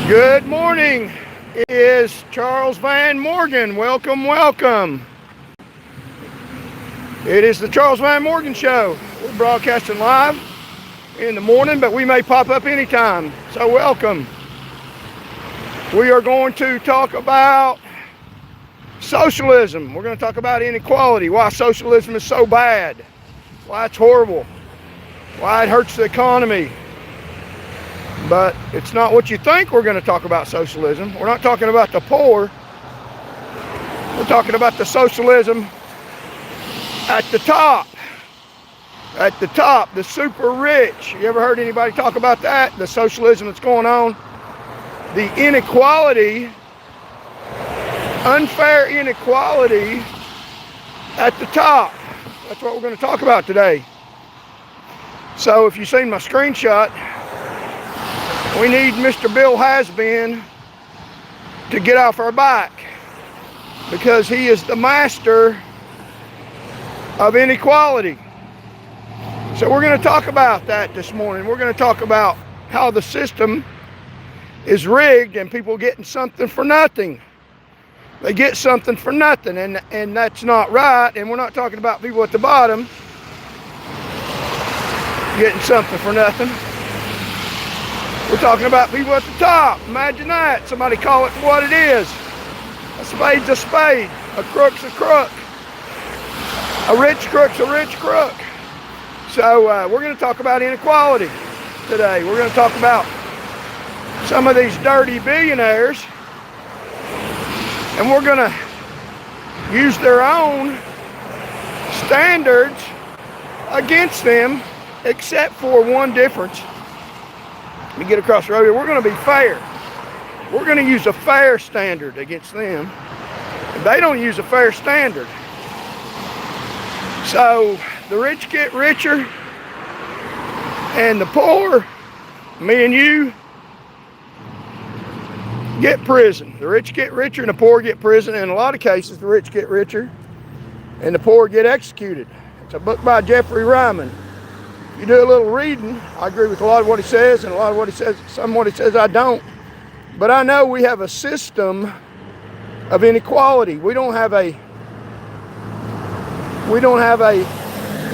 Good morning. It is Charles Van Morgan. Welcome, welcome. It is the Charles Van Morgan Show. We're broadcasting live in the morning, but we may pop up anytime. So welcome. We are going to talk about socialism. We're going to talk about inequality, why socialism is so bad, why it's horrible, why it hurts the economy. But it's not what you think we're going to talk about socialism. We're not talking about the poor. We're talking about the socialism at the top. At the top, the super rich. You ever heard anybody talk about that? The socialism that's going on. The inequality, unfair inequality at the top. That's what we're going to talk about today. So if you've seen my screenshot, we need Mr. Bill Haslam to get off our back because he is the master of inequality. So we're going to talk about that this morning. We're going to talk about how the system is rigged and people getting something for nothing. They get something for nothing, and that's not right. And we're not talking about people at the bottom getting something for nothing. We're talking about people at the top. Imagine that. Somebody call it for what it is. A spade's a spade. A crook's a crook. A rich crook's a rich crook. So we're going to talk about inequality today. We're going to talk about some of these dirty billionaires. And we're going to use their own standards against them, except for one difference. Let me get across the road here. We're going to be fair. We're going to use a fair standard against them. They don't use a fair standard. So the rich get richer and the poor, me and you, get prison. The rich get richer and the poor get prison. In a lot of cases, the rich get richer and the poor get executed. It's a book by Jeffrey Ryman. You do a little reading, I agree with a lot of what he says, and a lot of what he says, some of what he says I don't. But I know we have a system of inequality. We don't have a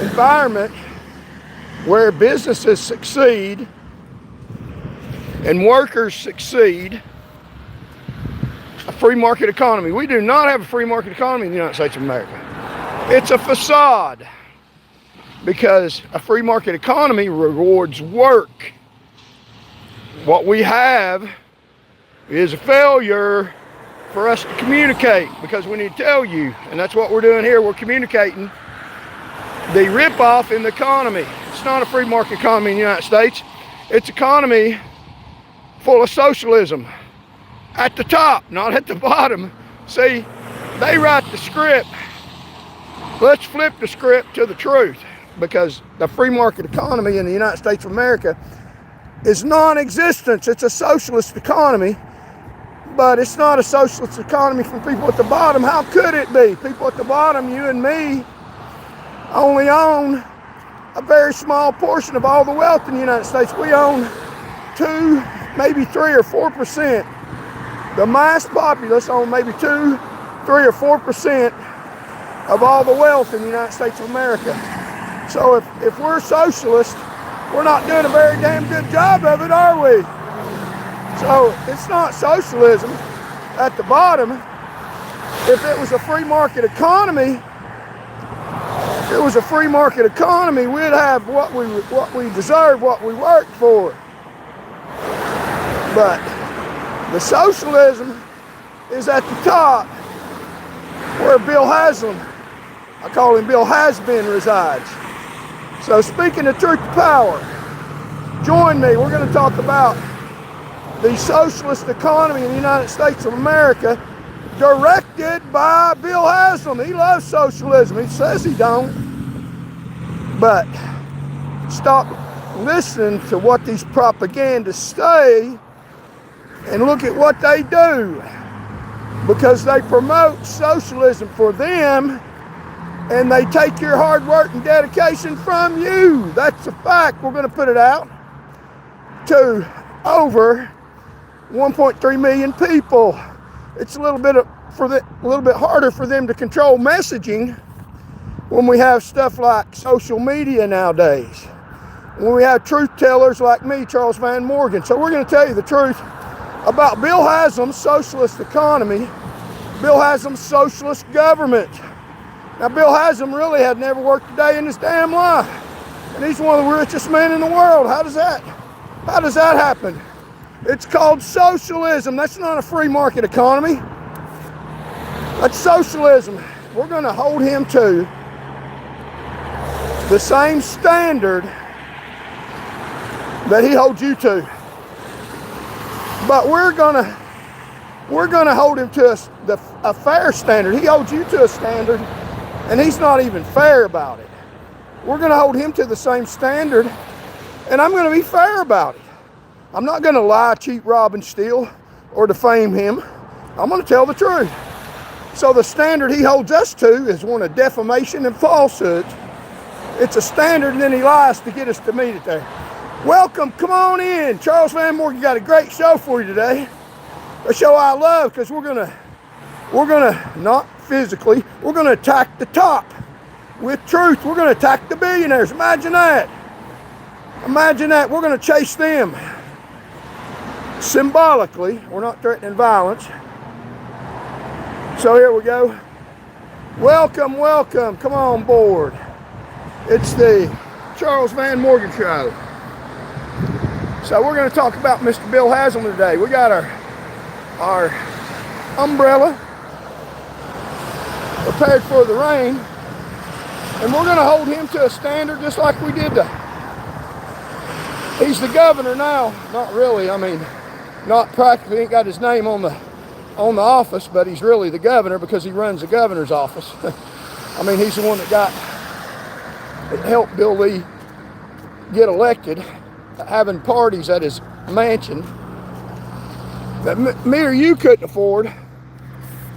environment where businesses succeed and workers succeed. A free market economy. We do not have a free market economy in the United States of America. It's a facade. Because a free market economy rewards work. What we have is a failure for us to communicate, because we need to tell you, and that's what we're doing here. We're communicating the ripoff in the economy. It's not a free market economy in the United States. It's an economy full of socialism. At the top, not at the bottom. See, they write the script. Let's flip the script to the truth. Because the free market economy in the United States of America is non-existent. It's a socialist economy, but it's not a socialist economy from people at the bottom. How could it be? People at the bottom, you and me, only own a very small portion of all the wealth in the United States. We own 2, maybe 3 or 4%. The mass populace own maybe 2, 3 or 4% of all the wealth in the United States of America. So if we're socialists, we're not doing a very damn good job of it, are we? So it's not socialism at the bottom. If it was a free market economy, we'd have what we deserve, what we worked for. But the socialism is at the top, where Bill Haslam, I call him Bill Has-Been, resides. So speaking of truth to power, join me. We're going to talk about the socialist economy in the United States of America, directed by Bill Haslam. He loves socialism. He says he don't. But stop listening to what these propagandists say and look at what they do. Because they promote socialism for them, and they take your hard work and dedication from you. That's a fact. We're going to put it out to over 1.3 million people. It's a little bit harder for them to control messaging when we have stuff like social media nowadays. When we have truth tellers like me, Charles Van Morgan. So we're going to tell you the truth about Bill Haslam's socialist economy, Bill Haslam's socialist government. Now, Bill Haslam really had never worked a day in his damn life. And he's one of the richest men in the world. How does that happen? It's called socialism. That's not a free market economy. That's socialism. We're going to hold him to the same standard that he holds you to. But we're gonna hold him to a fair standard. He holds you to a standard, and he's not even fair about it. We're gonna hold him to the same standard, and I'm gonna be fair about it. I'm not gonna lie, cheat, rob, and steal, or defame him. I'm gonna tell the truth. So the standard he holds us to is one of defamation and falsehood. It's a standard, and then he lies to get us to meet it there. Welcome, come on in. Charles Van Morgan got a great show for you today. A show I love because we're gonna not physically, we're gonna attack the top with truth. We're gonna attack the billionaires. Imagine that. Imagine that. We're gonna chase them. Symbolically, we're not threatening violence. So here we go. Welcome, welcome. Come on board. It's the Charles Van Morgan Show. So we're going to talk about Mr. Bill Haslam today. We got our umbrella prepared for the rain, and we're going to hold him to a standard just like we did he's the governor now. Not really, I mean, not practically, he ain't got his name on the office, but he's really the governor because he runs the governor's office. I mean, he's the one that helped Bill Lee get elected, having parties at his mansion that me or you couldn't afford.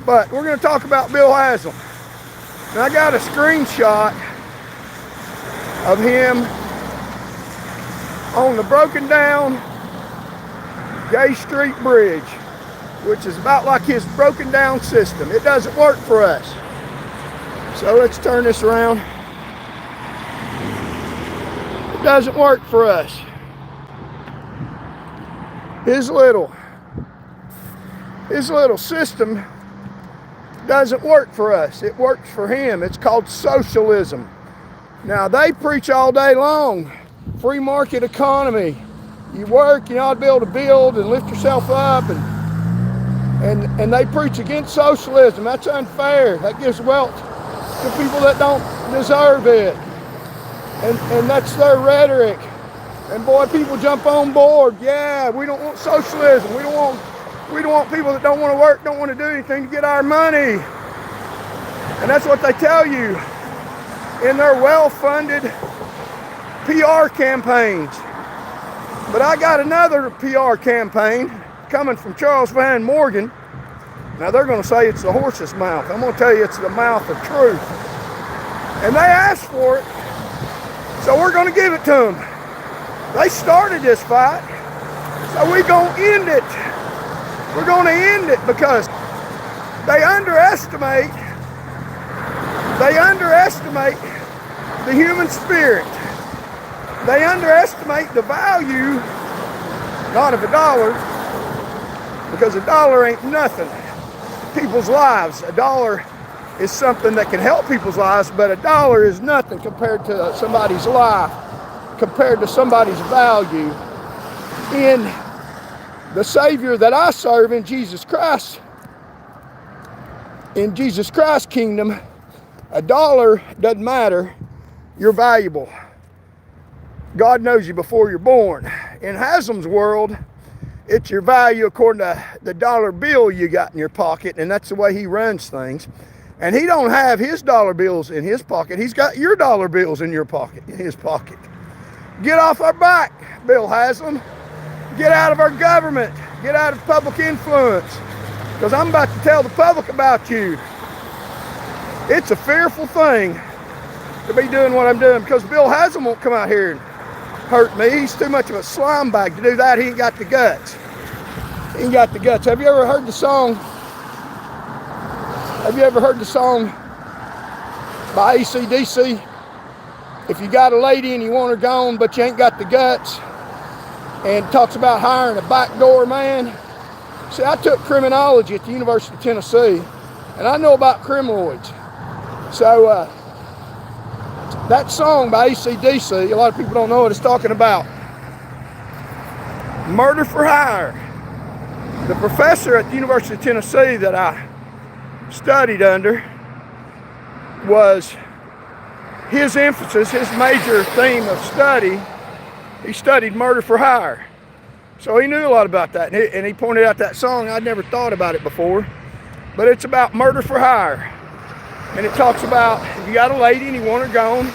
But we're going to talk about Bill Haslam. Now, I got a screenshot of him on the broken down Gay Street Bridge, which is about like his broken down system. It doesn't work for us. So let's turn this around. It doesn't work for us. His little system doesn't work for us. It works for him. It's called socialism. Now, they preach all day long, free market economy. You work, you ought to be able to build and lift yourself up, and they preach against socialism. That's unfair. That gives wealth to people that don't deserve it. And that's their rhetoric. And boy, people jump on board. Yeah, we don't want socialism. We don't want people that don't want to work, don't want to do anything to get our money. And that's what they tell you in their well-funded PR campaigns. But I got another PR campaign coming from Charles Van Morgan. Now they're going to say it's the horse's mouth. I'm going to tell you it's the mouth of truth. And they asked for it, so we're going to give it to them. They started this fight, so we're going to end it. We're going to end it because they underestimate the human spirit. They underestimate the value, not of a dollar, because a dollar ain't nothing. People's lives. A dollar is something that can help people's lives, but a dollar is nothing compared to somebody's life, compared to somebody's value in the Savior that I serve in Jesus Christ. In Jesus Christ's kingdom, a dollar doesn't matter. You're valuable. God knows you before you're born. In Haslam's world, it's your value according to the dollar bill you got in your pocket, and that's the way he runs things. And he don't have his dollar bills in his pocket. He's got your dollar bills in your pocket, in his pocket. Get off our back, Bill Haslam. Get out of our government. Get out of public influence. Because I'm about to tell the public about you. It's a fearful thing to be doing what I'm doing, because Bill Haslam won't come out here and hurt me. He's too much of a slime bag to do that. He ain't got the guts. He ain't got the guts. Have you ever heard the song? Have you ever heard the song by AC/DC? If you got a lady and you want her gone, but you ain't got the guts, and talks about hiring a backdoor man. See, I took criminology at the University of Tennessee, and I know about criminaloids. So that song by AC/DC, a lot of people don't know what it's talking about. Murder for hire. The professor at the University of Tennessee that I studied under was his emphasis, his major theme of study, he studied murder for hire. So he knew a lot about that. And he pointed out that song. I'd never thought about it before. But it's about murder for hire. And it talks about if you got a lady and you want her gone,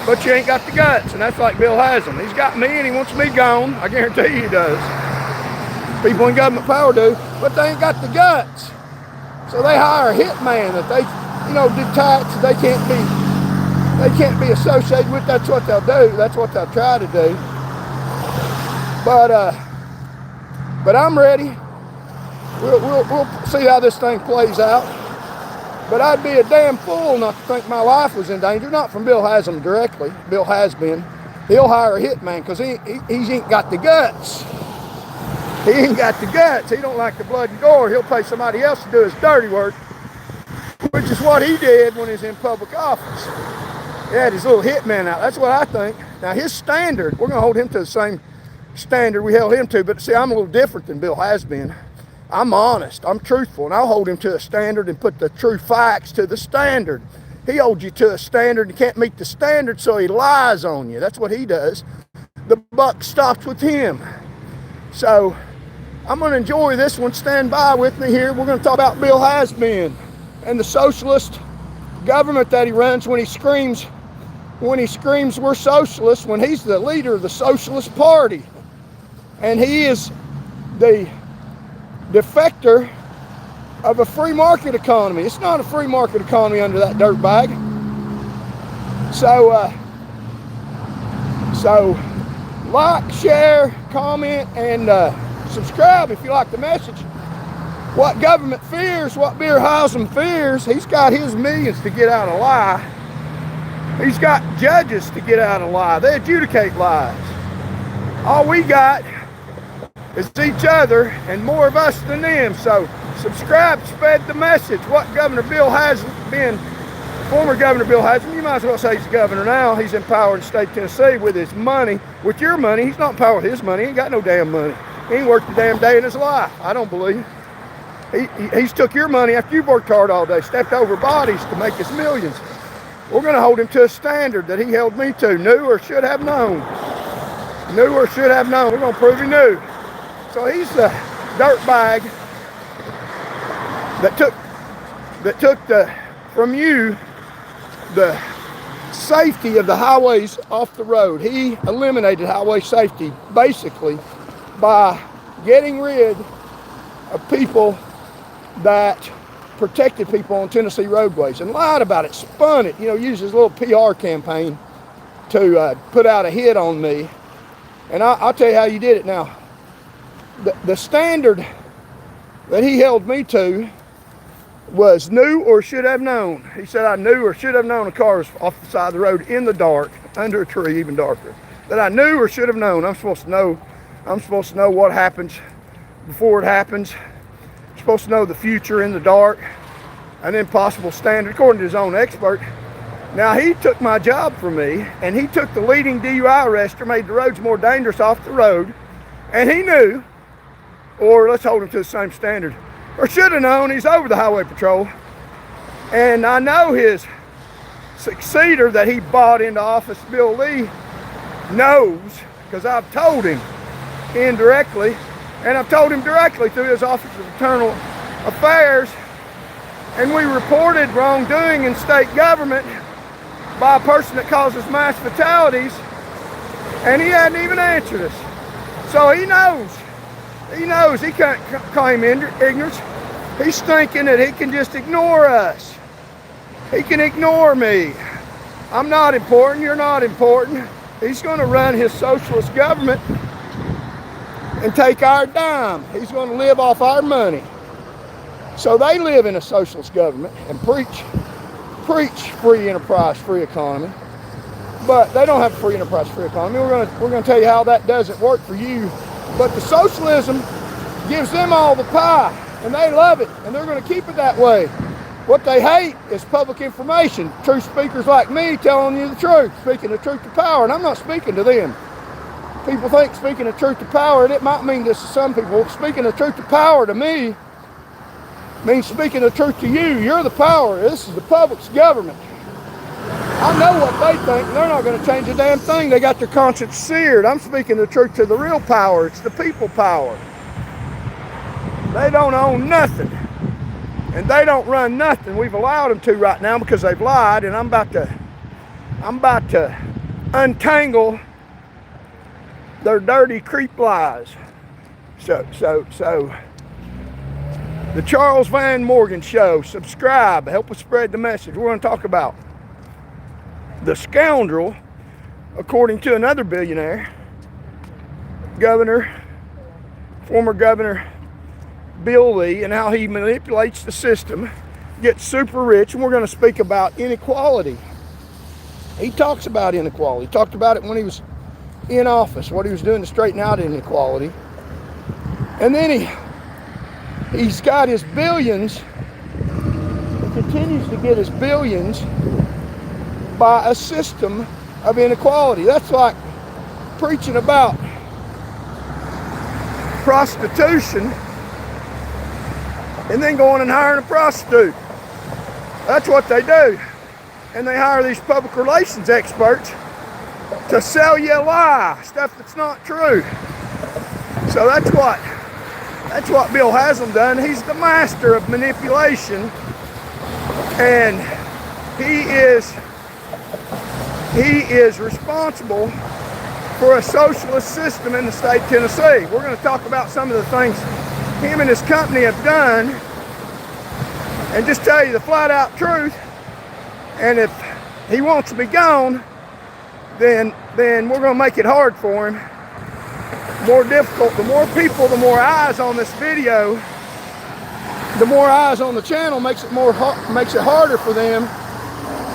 but you ain't got the guts. And that's like Bill Haslam. He's got me and he wants me gone. I guarantee you he does. People in government power do. But they ain't got the guts. So they hire a hitman that they, detach. They can't be associated with. That's what they'll do. That's what they'll try to do. But I'm ready. We'll see how this thing plays out. But I'd be a damn fool not to think my life was in danger. Not from Bill Haslam directly. Bill has been. He'll hire a hitman because he ain't got the guts. He ain't got the guts. He don't like the blood and gore. He'll pay somebody else to do his dirty work, which is what he did when he was in public office. He had his little hitman out. That's what I think. Now his standard, we're going to hold him to the same standard we held him to, but see, I'm a little different than Bill has been. I'm honest, I'm truthful, and I'll hold him to a standard and put the true facts to the standard. He holds you to a standard and can't meet the standard, so he lies on you. That's what he does. The buck stops with him. So I'm going to enjoy this one. Stand by with me here. We're going to talk about Bill Haslam and the socialist government that he runs when he screams we're socialists, when he's the leader of the Socialist Party. And he is the defector of a free market economy. It's not a free market economy under that dirtbag. So like, share, comment, and subscribe if you like the message. What government fears, what Bill Haslam fears, he's got his millions to get out of lie. He's got judges to get out of lie. They adjudicate lies. All we got is each other and more of us than them. So subscribe, spread the message. What Governor Bill Haslam been, former Governor Bill Haslam, you might as well say he's the governor now. He's in power in the state of Tennessee with his money, with your money. He's not in power with his money. He ain't got no damn money. He ain't worked a damn day in his life, I don't believe. He's took your money after you've worked hard all day, stepped over bodies to make his millions. We're going to hold him to a standard that he held me to, knew or should have known. Knew or should have known. We're going to prove he knew. So he's the dirtbag that took from you the safety of the highways off the road. He eliminated highway safety basically by getting rid of people that protected people on Tennessee roadways and lied about it, spun it, used his little PR campaign to put out a hit on me. And I'll tell you how you did it now. The standard that he held me to was knew or should have known. He said I knew or should have known a car was off the side of the road in the dark, under a tree, even darker. That I knew or should have known. I'm supposed to know what happens before it happens. I'm supposed to know the future in the dark. An impossible standard, according to his own expert. Now, he took my job from me, and he took the leading DUI arrester, made the roads more dangerous off the road, and he knew, or let's hold him to the same standard, or should have known, he's over the highway patrol. And I know his successor that he bought into office, Bill Lee, knows, because I've told him indirectly, and I've told him directly through his Office of Internal Affairs, and we reported wrongdoing in state government by a person that causes mass fatalities, and he hadn't even answered us. So he knows. He can't claim ignorance. He's thinking that he can just ignore us. He can ignore me. I'm not important, you're not important. He's going to run his socialist government and take our dime. He's going to live off our money. So they live in a socialist government and preach free enterprise, free economy. But they don't have a free enterprise, free economy. We're going to tell you how that doesn't work for you. But the socialism gives them all the pie, and they love it, and they're going to keep it that way. What they hate is public information. Truth speakers like me telling you the truth, speaking the truth to power, and I'm not speaking to them. People think speaking the truth to power, and it might mean this to some people. Speaking the truth to power to me means speaking the truth to you. You're the power. This is the public's government. I know what they think, and they're not going to change a damn thing. They got their conscience seared. I'm speaking the truth to the real power. It's the people power. They don't own nothing, and they don't run nothing. We've allowed them to right now because they've lied, and I'm about to untangle their dirty creep lies. So the Charles Van Morgan Show. Subscribe. Help us spread the message. We're going to talk about the scoundrel, according to another billionaire, former Governor Bill Lee, and how he manipulates the system, gets super rich, and we're going to speak about inequality. He talks about inequality. He talked about it when he was in office, what he was doing to straighten out inequality. And then he's got his billions, he continues to get his billions by a system of inequality. That's like preaching about prostitution and then going and hiring a prostitute. That's what they do. And they hire these public relations experts to sell you a lie, stuff that's not true. So that's what Bill Haslam done. He's the master of manipulation, and he is responsible for a socialist system in the state of Tennessee. We're going to talk about some of the things him and his company have done and just tell you the flat out truth. And if he wants to be gone, then we're going to make it hard for him. More difficult. The more people, the more eyes on this video, the more eyes on the channel makes it harder for them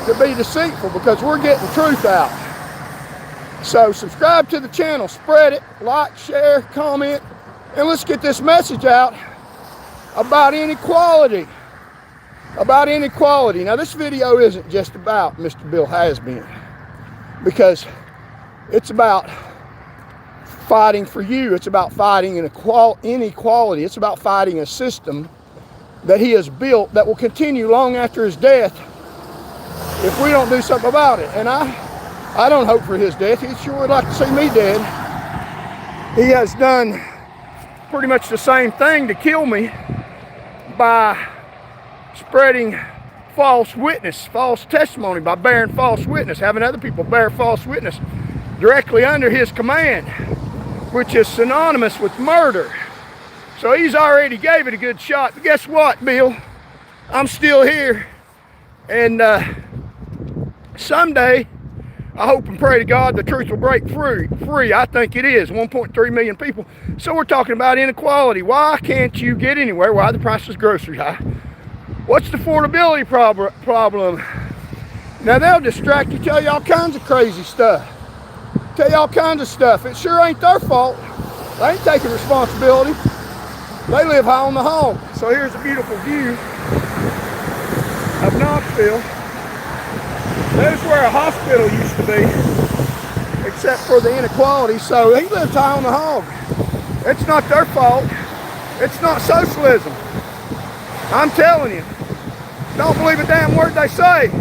to be deceitful, because we're getting truth out. So subscribe to the channel, spread it, like, share, comment, and let's get this message out about inequality. About inequality. Now this video isn't just about Mr. Bill Haslam, because it's about fighting for you. It's about fighting inequality. It's about fighting a system that he has built that will continue long after his death if we don't do something about it. And I don't hope for his death. He sure would like to see me dead. He has done pretty much the same thing to kill me by spreading false testimony, by bearing false witness, having other people bear false witness directly under his command, which is synonymous with murder. So he's already gave it a good shot. But guess what, Bill? I'm still here. And someday, I hope and pray to God the truth will break free. I think it is. 1.3 million people. So we're talking about inequality. Why can't you get anywhere? Why are the prices of groceries high? What's the affordability problem? Now they'll distract you, tell you all kinds of crazy stuff. Tell you all kinds of stuff. It sure ain't their fault. They ain't taking responsibility. They live high on the hog. So here's a beautiful view of Knoxville. There's where a hospital used to be, except for the inequality. So he lives high on the hog. It's not their fault. It's not socialism. I'm telling you. Don't believe a damn word they say.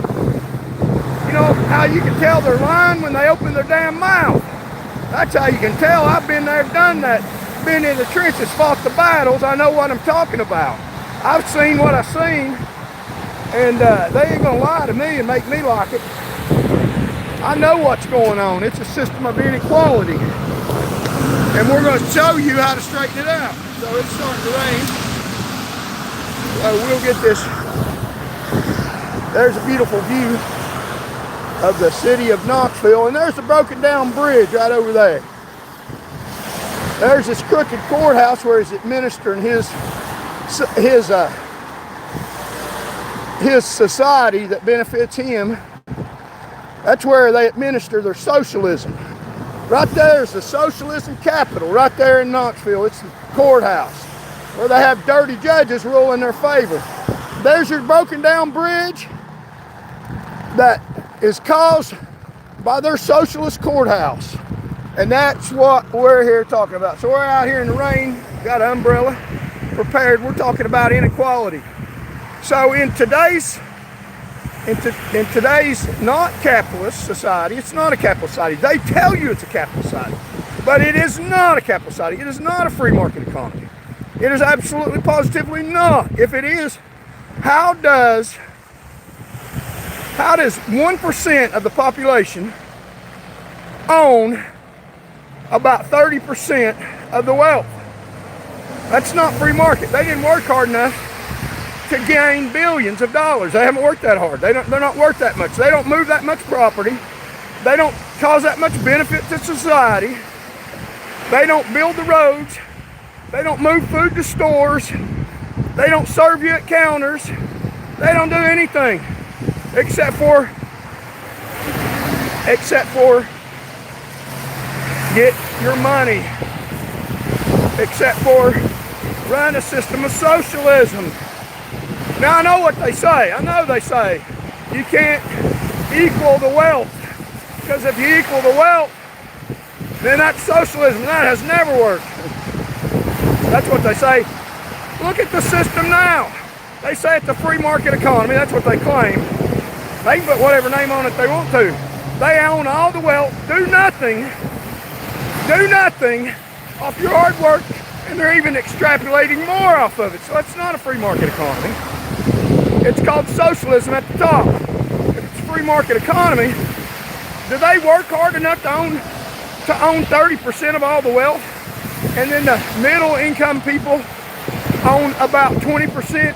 You know how you can tell they're lying? When they open their damn mouth. That's how you can tell. I've been there, done that. Been in the trenches, fought the battles. I know what I'm talking about. I've seen what I've seen. And they ain't gonna lie to me and make me like it. I know what's going on. It's a system of inequality. And we're gonna show you how to straighten it out. So it's starting to rain. So we'll get this. There's a beautiful view of the city of Knoxville, and there's a broken down bridge right over there. There's this crooked courthouse where he's administering his society that benefits him. That's where they administer their socialism. Right there's the socialism capital, right there in Knoxville. It's the courthouse where they have dirty judges rule in their favor. There's your broken down bridge that is caused by their socialist courthouse. And that's what we're here talking about. So we're out here in the rain, got an umbrella prepared. We're talking about inequality. So in today's not capitalist society, it's not a capitalist society. They tell you it's a capitalist society, but it is not a capitalist society. It is not a free market economy. It is absolutely positively not. If it is, how does 1% of the population own about 30% of the wealth? That's not free market. They didn't work hard enough to gain billions of dollars. They haven't worked that hard. They're not worth that much. They don't move that much property. They don't cause that much benefit to society. They don't build the roads. They don't move food to stores. They don't serve you at counters. They don't do anything except for get your money, except for run a system of socialism. Now I know what they say. I know they say you can't equal the wealth, because if you equal the wealth, then that's socialism. That has never worked. That's what they say. Look at the system now. They say it's a free market economy. That's what they claim. They can put whatever name on it they want to. They own all the wealth, do nothing off your hard work, and they're even extrapolating more off of it. So it's not a free market economy. It's called socialism at the top. If it's a free market economy, do they work hard enough to own 30% of all the wealth? And then the middle income people own about 20%.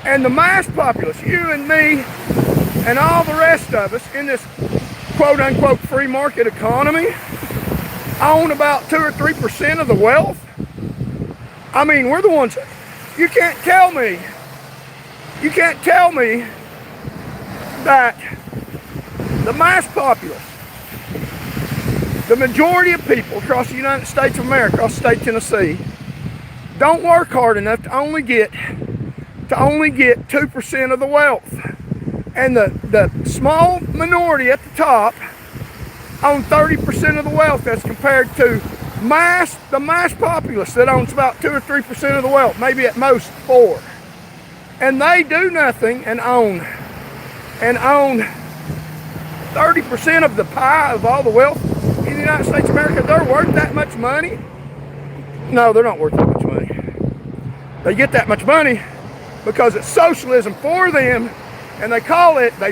And the mass populace, you and me, and all the rest of us in this quote unquote free market economy, own about 2 or 3% of the wealth. I mean, we're the ones. You can't tell me that the mass populace, the majority of people across the United States of America, across the state of Tennessee, don't work hard enough to only get 2% of the wealth. And the small minority at the top own 30% of the wealth, as compared to the mass populace that owns about 2 or 3% of the wealth, maybe at most 4. And they do nothing and own 30% of the pie of all the wealth in the United States of America. They're worth that much money? No, they're not worth that much money. They get that much money because it's socialism for them, and they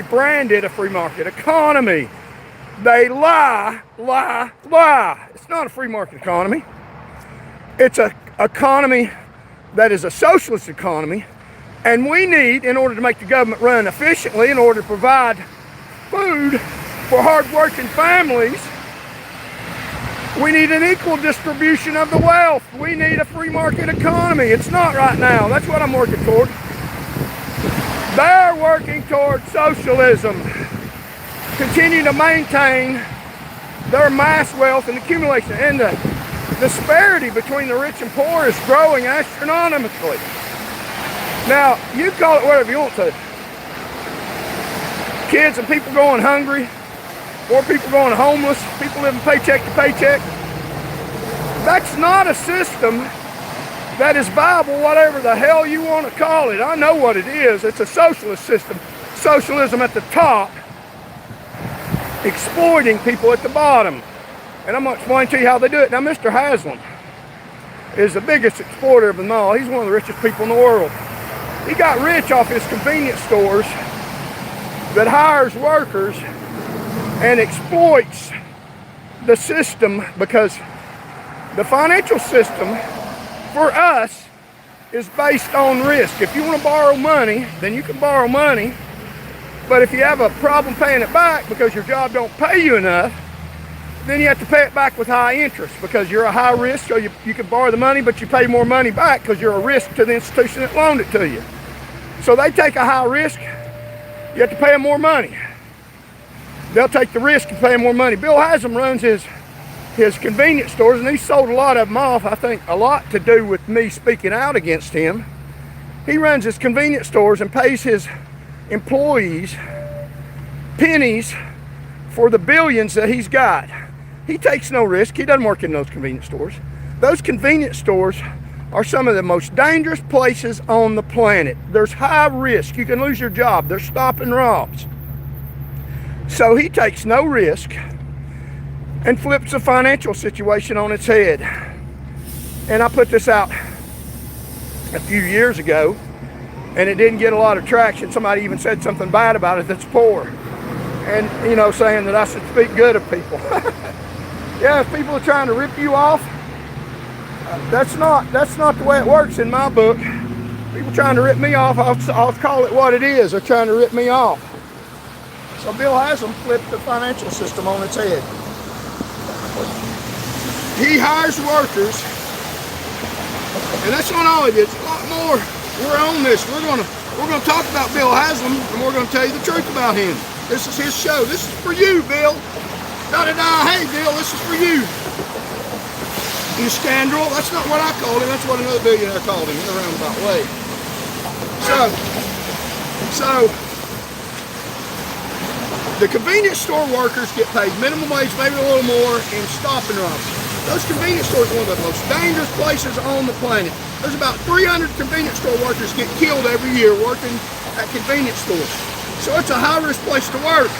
brand it a free market economy. They lie. It's not a free market economy. It's an economy that is a socialist economy. And we need, in order to make the government run efficiently, in order to provide food for hard-working families, we need an equal distribution of the wealth. We need a free market economy. It's not right now. That's what I'm working toward. They're working toward socialism. Continue to maintain their mass wealth and accumulation. And the disparity between the rich and poor is growing astronomically. Now, you call it whatever you want to. Kids and people going hungry, or people going homeless, people living paycheck to paycheck. That's not a system that is viable, whatever the hell you want to call it. I know what it is. It's a socialist system. Socialism at the top, exploiting people at the bottom. And I'm going to explain to you how they do it. Now, Mr. Haslam is the biggest exploiter of them all. He's one of the richest people in the world. He got rich off his convenience stores that hires workers and exploits the system, because the financial system for us is based on risk. If you want to borrow money, then you can borrow money. But if you have a problem paying it back because your job don't pay you enough, then you have to pay it back with high interest because you're a high risk, so you can borrow the money, but you pay more money back because you're a risk to the institution that loaned it to you. So they take a high risk, you have to pay them more money. They'll take the risk and pay them more money. Bill Haslam runs his convenience stores, and he's sold a lot of them off. I think a lot to do with me speaking out against him. He runs his convenience stores and pays his employees pennies for the billions that he's got. He takes no risk. He doesn't work in those convenience stores. Those convenience stores are some of the most dangerous places on the planet. There's high risk. You can lose your job. They're stop and robs. So he takes no risk and flips the financial situation on its head. And I put this out a few years ago, and it didn't get a lot of traction. Somebody even said something bad about it that's poor. And, you know, saying that I should speak good of people. Yeah, if people are trying to rip you off, that's not the way it works in my book. People trying to rip me off, I'll call it what it is. They're trying to rip me off. So Bill Haslam flipped the financial system on its head. He hires workers, and that's not all he did. It's a lot more. We're on this. We're gonna talk about Bill Haslam, and we're gonna tell you the truth about him. This is his show. This is for you, Bill. Da-da-da. Hey, Bill, this is for you. You scoundrel. That's not what I called him. That's what another billionaire called him in a roundabout way. So the convenience store workers get paid minimum wage, maybe a little more, in stop and robs. Those convenience stores are one of the most dangerous places on the planet. There's about 300 convenience store workers get killed every year working at convenience stores. So it's a high-risk place to work.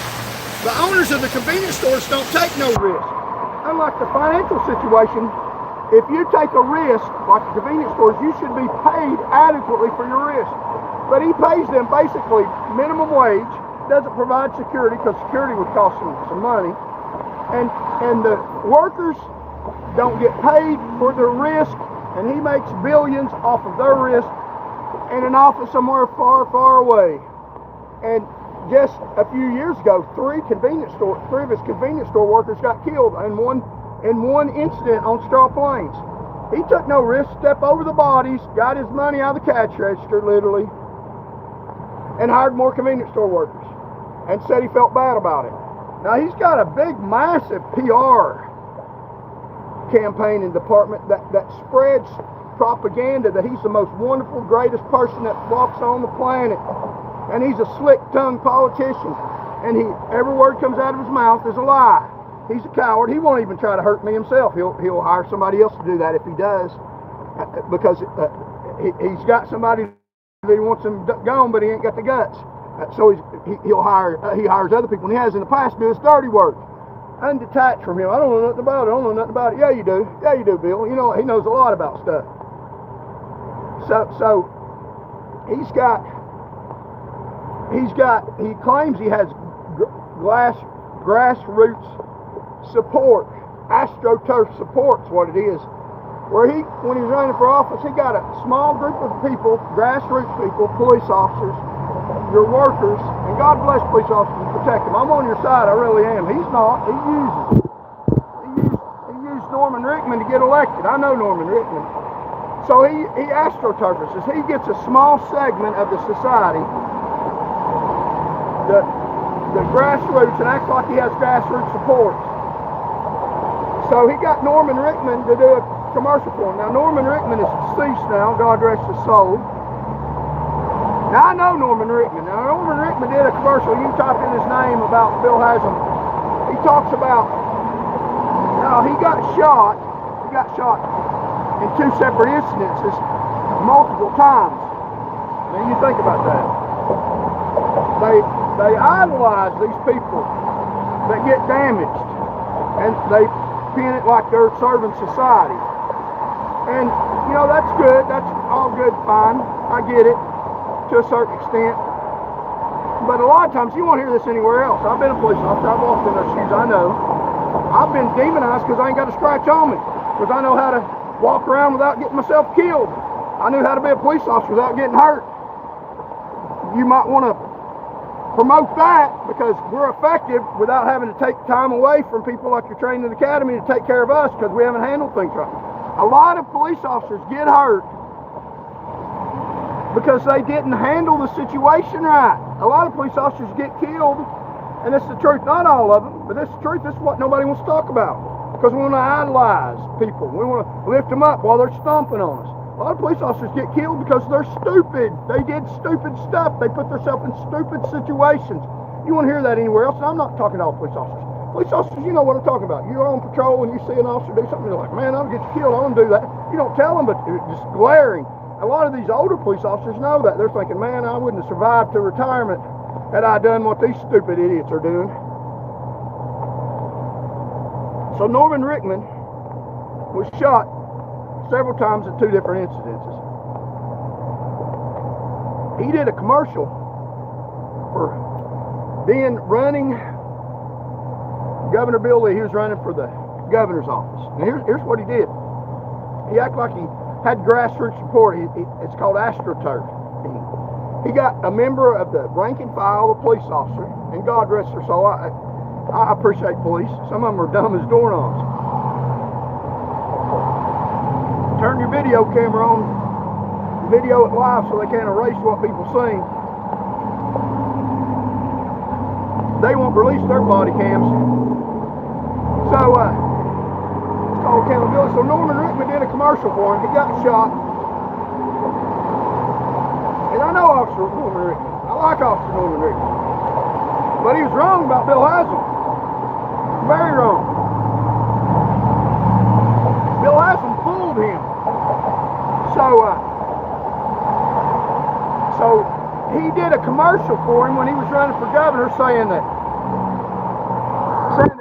The owners of the convenience stores don't take no risk. Unlike the financial situation, if you take a risk, like the convenience stores, you should be paid adequately for your risk. But he pays them basically minimum wage, doesn't provide security because security would cost him some money. And the workers don't get paid for their risk, and he makes billions off of their risk in an office somewhere far, far away. And just a few years ago, three of his convenience store workers got killed in one incident on Straw Plains. He took no risk, stepped over the bodies, got his money out of the cash register, literally, and hired more convenience store workers, and said he felt bad about it. Now he's got a big, massive PR campaigning department that spreads propaganda that he's the most wonderful, greatest person that walks on the planet. And he's a slick-tongued politician. And every word comes out of his mouth is a lie. He's a coward. He won't even try to hurt me himself. He'll hire somebody else to do that if he does, because he's got somebody that he wants him gone, but he ain't got the guts. So he hires other people, and he has in the past do his dirty work, undetached from him. I don't know nothing about it. Yeah, you do, Bill. You know, he knows a lot about stuff. So he claims he has grassroots support. AstroTurf support's what it is. When he was running for office, he got a small group of people, grassroots people, police officers, your workers, and God bless police officers to protect them. I'm on your side, I really am. He's not. He used Norman Rickman to get elected. I know Norman Rickman. So he astroturfs. He gets a small segment of the society, the grassroots, and acts like he has grassroots support. So he got Norman Rickman to do a commercial for him. Now Norman Rickman is deceased now, God rest his soul. Now I know Norman Rickman. Now Norman Rickman did a commercial. You type in his name about Bill Haslam. He talks about he got shot. He got shot in two separate incidences, multiple times. Now you think about that. They idolize these people that get damaged, and they pin it like they're serving society. And you know, that's good. That's all good, fine. I get it to a certain extent. But a lot of times you won't hear this anywhere else. I've been a police officer. I've walked in their shoes. I know. I've been demonized because I ain't got a scratch on me. Because I know how to walk around without getting myself killed. I knew how to be a police officer without getting hurt. You might want to promote that because we're effective without having to take time away from people like you're trained in the academy to take care of us because we haven't handled things right. A lot of police officers get hurt because they didn't handle the situation right. A lot of police officers get killed, and this is the truth. Not all of them, but this is the truth. This is what nobody wants to talk about because we want to idolize people. We want to lift them up while they're stomping on us. A lot of police officers get killed because they're stupid. They did stupid stuff. They put themselves in stupid situations. You won't hear that anywhere else, and I'm not talking to all police officers. Police officers, you know what I'm talking about. You're on patrol and you see an officer do something, you're like, man, I'll get you killed. I won't do that. You don't tell them, but it's just glaring. A lot of these older police officers know that. They're thinking, man, I wouldn't have survived to retirement had I done what these stupid idiots are doing. So Norman Rickman was shot several times in 2 different incidences. He did a commercial for then running Governor Bill Lee. He was running for the governor's office. Now here's what he did. He acted like he had grassroots support. It's called AstroTurf. He got a member of the rank and file, a police officer, and God rest their soul. I appreciate police. Some of them are dumb as doorknobs. Turn your video camera on, video it live so they can't erase what people see. They won't release their body cams. So, it's called accountability. So Norman Rickman did a commercial for him. He got shot. And I know Officer Norman Rickman. I like Officer Norman Rickman. But he was wrong about Bill Haslam. Very wrong. Bill Haslam fooled him. So he did a commercial for him when he was running for governor saying that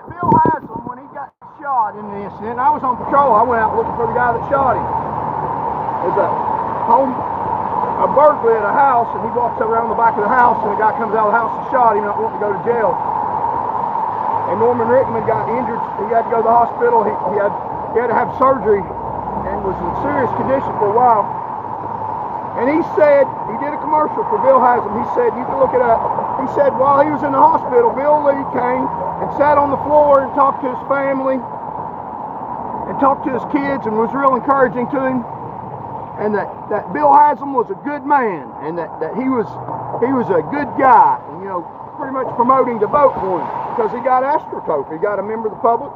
Bill Haslam, when he got shot in the incident, and I was on patrol, I went out looking for the guy that shot him. There's a burglar at a house, and he walks around the back of the house, and the guy comes out of the house and shot him, not wanting to go to jail. And Norman Rickman got injured. He had to go to the hospital. He had to have surgery and was in serious condition for a while. And he said, he did a commercial for Bill Haslam. He said, you can look it up. He said while he was in the hospital, Bill Lee came and sat on the floor and talked to his family and talked to his kids and was real encouraging to him. And that Bill Haslam was a good man and that he was a good guy. And, you know, pretty much promoting to vote for him because he got AstroTurf. He got a member of the public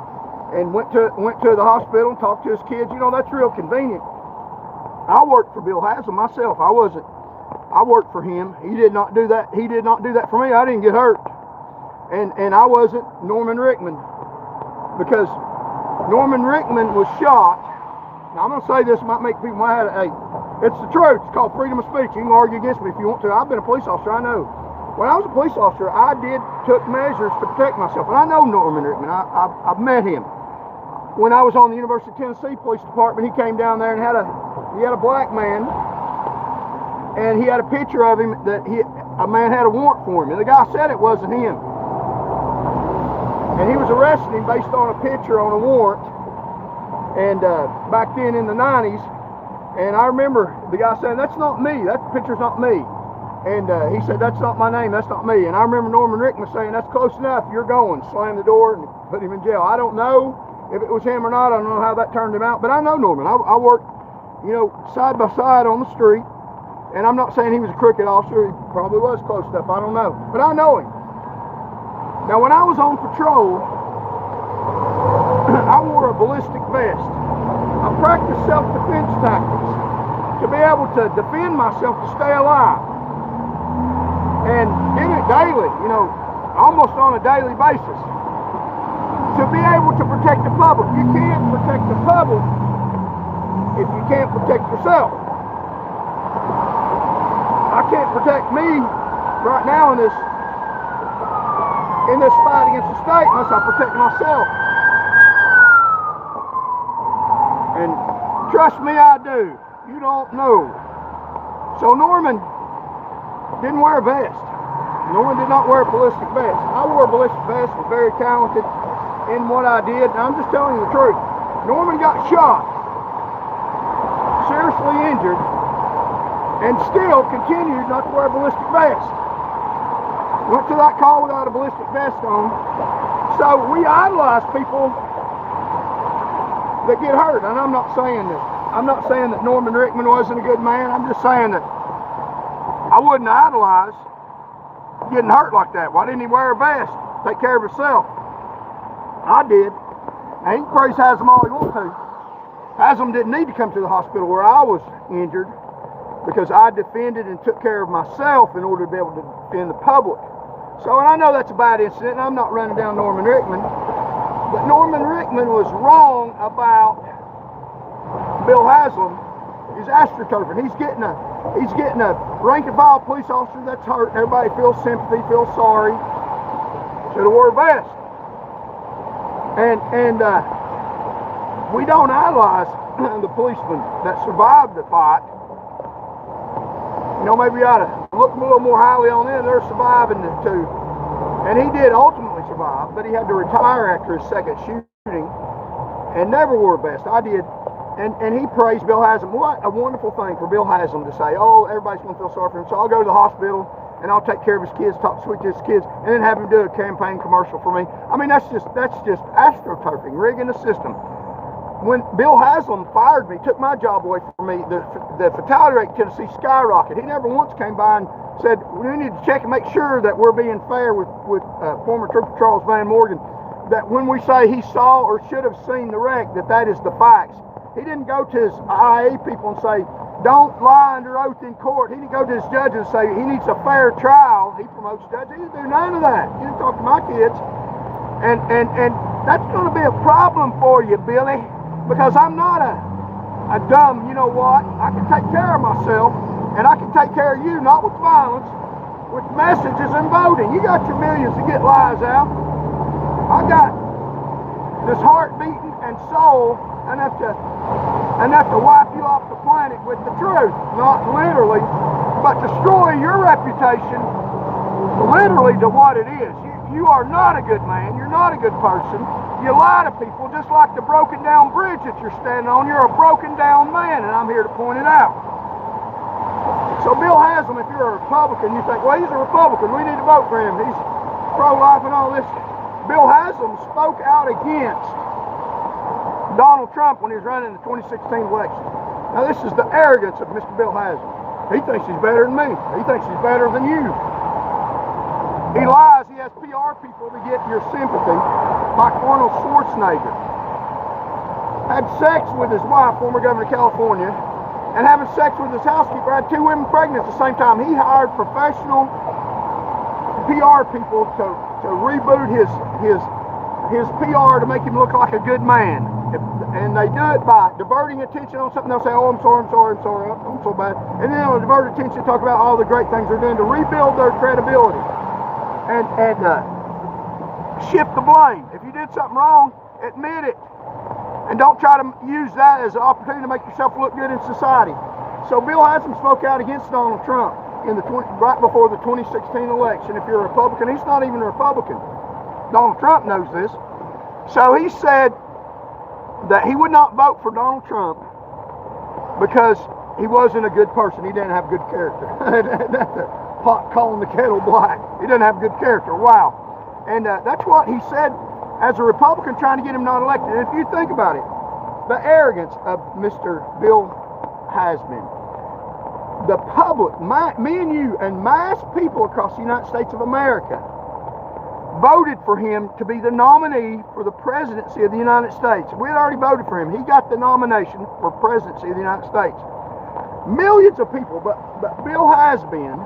and went to the hospital and talked to his kids. You know, that's real convenient. I worked for Bill Haslam myself. I worked for him. He did not do that. He did not do that for me. I didn't get hurt. And I wasn't Norman Rickman because Norman Rickman was shot. Now I'm going to say this might make people mad. Hey, it's the truth. It's called freedom of speech. You can argue against me if you want to. I've been a police officer. I know. When I was a police officer, I took measures to protect myself. And I know Norman Rickman. I've met him. When I was on the University of Tennessee Police Department, he came down there and had a black man, and he had a picture of him that a man had a warrant for him, and the guy said it wasn't him. And he was arresting him based on a picture on a warrant, and back then in the 90s, and I remember the guy saying, that's not me, that picture's not me. And he said, that's not my name, that's not me. And I remember Norman Rickman saying, that's close enough, you're going. Slam the door and put him in jail. I don't know if it was him or not. I don't know how that turned him out, but I know Norman. I worked, you know, side by side on the street, and I'm not saying he was a crooked officer. He probably was close enough. I don't know, but I know him. Now, when I was on patrol, I wore a ballistic vest. I practiced self-defense tactics to be able to defend myself to stay alive, and did it daily, you know, almost on a daily basis, to be able to protect the public. You can't protect the public if you can't protect yourself. I can't protect me right now in this fight against the state unless I protect myself. And trust me, I do. You don't know. So Norman didn't wear a vest. Norman did not wear a ballistic vest. I wore a ballistic vest, was very talented in what I did, and I'm just telling you the truth. Norman got shot, seriously injured, and still continued not to wear a ballistic vest. Went to that call without a ballistic vest on. So we idolize people that get hurt. And I'm not saying that Norman Rickman wasn't a good man. I'm just saying that I wouldn't idolize getting hurt like that. Why didn't he wear a vest? Take care of himself. I did. Now, he can praise Haslam all he wants to. Haslam didn't need to come to the hospital where I was injured because I defended and took care of myself in order to be able to defend the public. So, and I know that's a bad incident, and I'm not running down Norman Rickman, but Norman Rickman was wrong about Bill Haslam. He's astroturfing. He's getting a rank and file police officer that's hurt, and everybody feels sympathy, feels sorry. Should have wore a vest. And we don't idolize the policemen that survived the fight. You know, maybe we ought to look a little more highly on them. They're surviving it too. And he did ultimately survive, but he had to retire after his second shooting and never wore a vest. I did. And he praised Bill Haslam. What a wonderful thing for Bill Haslam to say, oh, everybody's going to feel sorry for him, so I'll go to the hospital and I'll take care of his kids, talk sweet to his kids, and then have him do a campaign commercial for me. I mean, that's just astroturfing, rigging the system. When Bill Haslam fired me, took my job away from me, the fatality rate in Tennessee skyrocketed. He never once came by and said, we need to check and make sure that we're being fair with former Trooper Charles Van Morgan, that when we say he saw or should have seen the wreck, that is the facts. He didn't go to his IA people and say, don't lie under oath in court. He didn't go to his judge and say he needs a fair trial. He promotes judges. He didn't do none of that. He didn't talk to my kids. And that's going to be a problem for you, Billy, because I'm not a dumb, you know what? I can take care of myself, and I can take care of you, not with violence, with messages and voting. You got your millions to get lies out. I got this heart beating and soul enough to wipe you off the planet with the truth, not literally, but destroy your reputation literally to what it is. You are not a good man. You're not a good person. You lie to people just like the broken down bridge that you're standing on. You're a broken down man, and I'm here to point it out. So Bill Haslam, if you're a Republican, you think, well, he's a Republican. We need to vote for him. He's pro-life and all this. Bill Haslam spoke out against Donald Trump when he was running the 2016 election. Now, this is the arrogance of Mr. Bill Haslam. He thinks he's better than me. He thinks he's better than you. He lies. He has PR people to get your sympathy, like Arnold Schwarzenegger. Had sex with his wife, former governor of California, and having sex with his housekeeper, had 2 women pregnant at the same time. He hired professional PR people to reboot his PR to make him look like a good man. And they do it by diverting attention on something. They'll say, oh, I'm sorry, I'm so bad. And then they'll divert attention, talk about all the great things they're doing to rebuild their credibility. And shift the blame. If you did something wrong, admit it. And don't try to use that as an opportunity to make yourself look good in society. So Bill Haslam spoke out against Donald Trump right before the 2016 election. If you're a Republican, he's not even a Republican. Donald Trump knows this. So he said that he would not vote for Donald Trump because he wasn't a good person. He didn't have good character. That's the pot calling the kettle black. He doesn't have good character. Wow. And that's what he said as a Republican trying to get him not elected. And if you think about it, the arrogance of Mr. Bill Haslam, the public, me and you, and mass people across the United States of America voted for him to be the nominee for the presidency of the United States. We had already voted for him. He got the nomination for presidency of the United States. Millions of people, but Bill has been,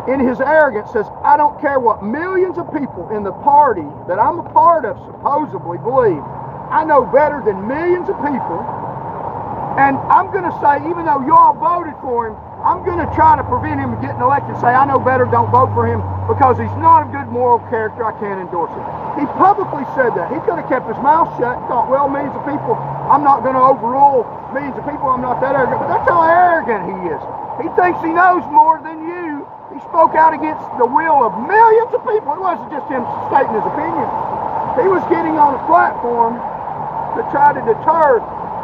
in his arrogance, says, I don't care what millions of people in the party that I'm a part of supposedly believe. I know better than millions of people, and I'm going to say, even though you all voted for him, I'm going to try to prevent him from getting elected. Say, I know better, don't vote for him, because he's not a good moral character. I can't endorse him. He publicly said that. He could have kept his mouth shut and thought, well, millions of people, I'm not going to overrule millions of people. I'm not that arrogant. But that's how arrogant he is. He thinks he knows more than you. He spoke out against the will of millions of people. It wasn't just him stating his opinion. He was getting on a platform to try to deter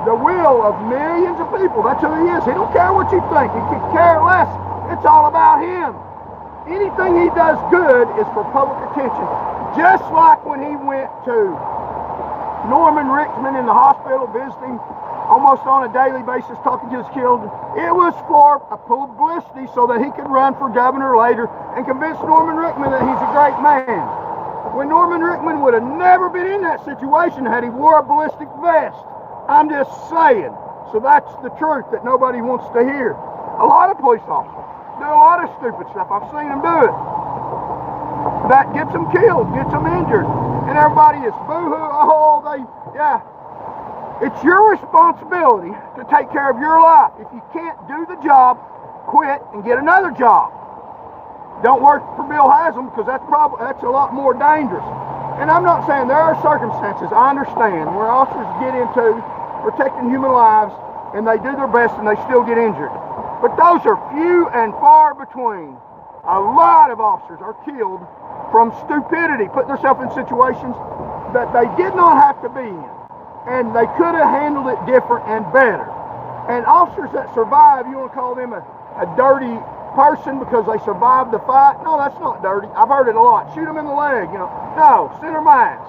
the will of millions of people. That's who he is. He don't care what you think. He could care less. It's all about him. anything he does good is for public attention. Just like when he went to Norman Richmond in the hospital, visiting almost on a daily basis, talking to his children. It was for a publicity so that he could run for governor later and convince Norman Richmond that he's a great man. When Norman Richmond would have never been in that situation had he wore a ballistic vest. I'm just saying. So that's the truth that nobody wants to hear. A lot of police officers do a lot of stupid stuff. I've seen them do it. That gets them killed, gets them injured. And everybody is boo-hoo, oh, yeah. It's your responsibility to take care of your life. If you can't do the job, quit and get another job. Don't work for Bill Haslam because that's a lot more dangerous. And I'm not saying there are circumstances, I understand, where officers get into protecting human lives and they do their best and they still get injured. But those are few and far between. A lot of officers are killed from stupidity, putting themselves in situations that they did not have to be in. And they could have handled it different and better. And officers that survive, you want to call them a dirty person because they survived the fight? No, that's not dirty. I've heard it a lot. Shoot them in the leg, you know. No, center mass.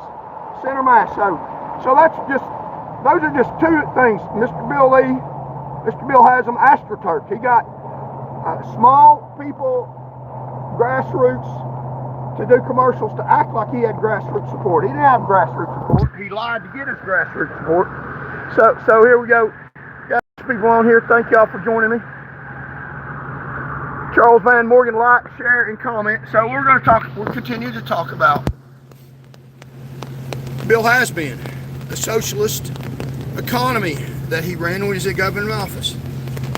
Center mass. So that's just, those are just two things. Mr. Bill Haslam, AstroTurf. He got small people, grassroots, to do commercials to act like he had grassroots support. He didn't have grassroots support. He lied to get his grassroots support. So here we go. Got people on here. Thank y'all for joining me. Charles Van Morgan, like, share, and comment. So we'll continue to talk about Bill Haslam, the socialist economy that he ran when he was in government office.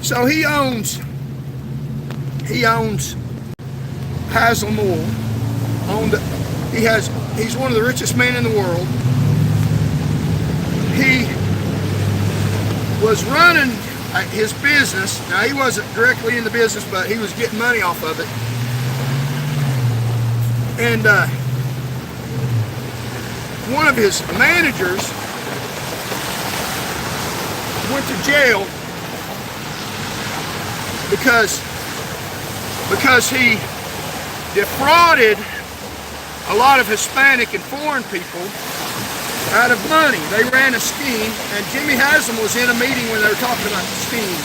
So he owns Haslam Oil. He's one of the richest men in the world. He was running his business. Now, he wasn't directly in the business, but he was getting money off of it. And one of his managers went to jail because he defrauded a lot of Hispanic and foreign people out of money. They ran a scheme, and Jimmy Haslam was in a meeting when they were talking about the scheme.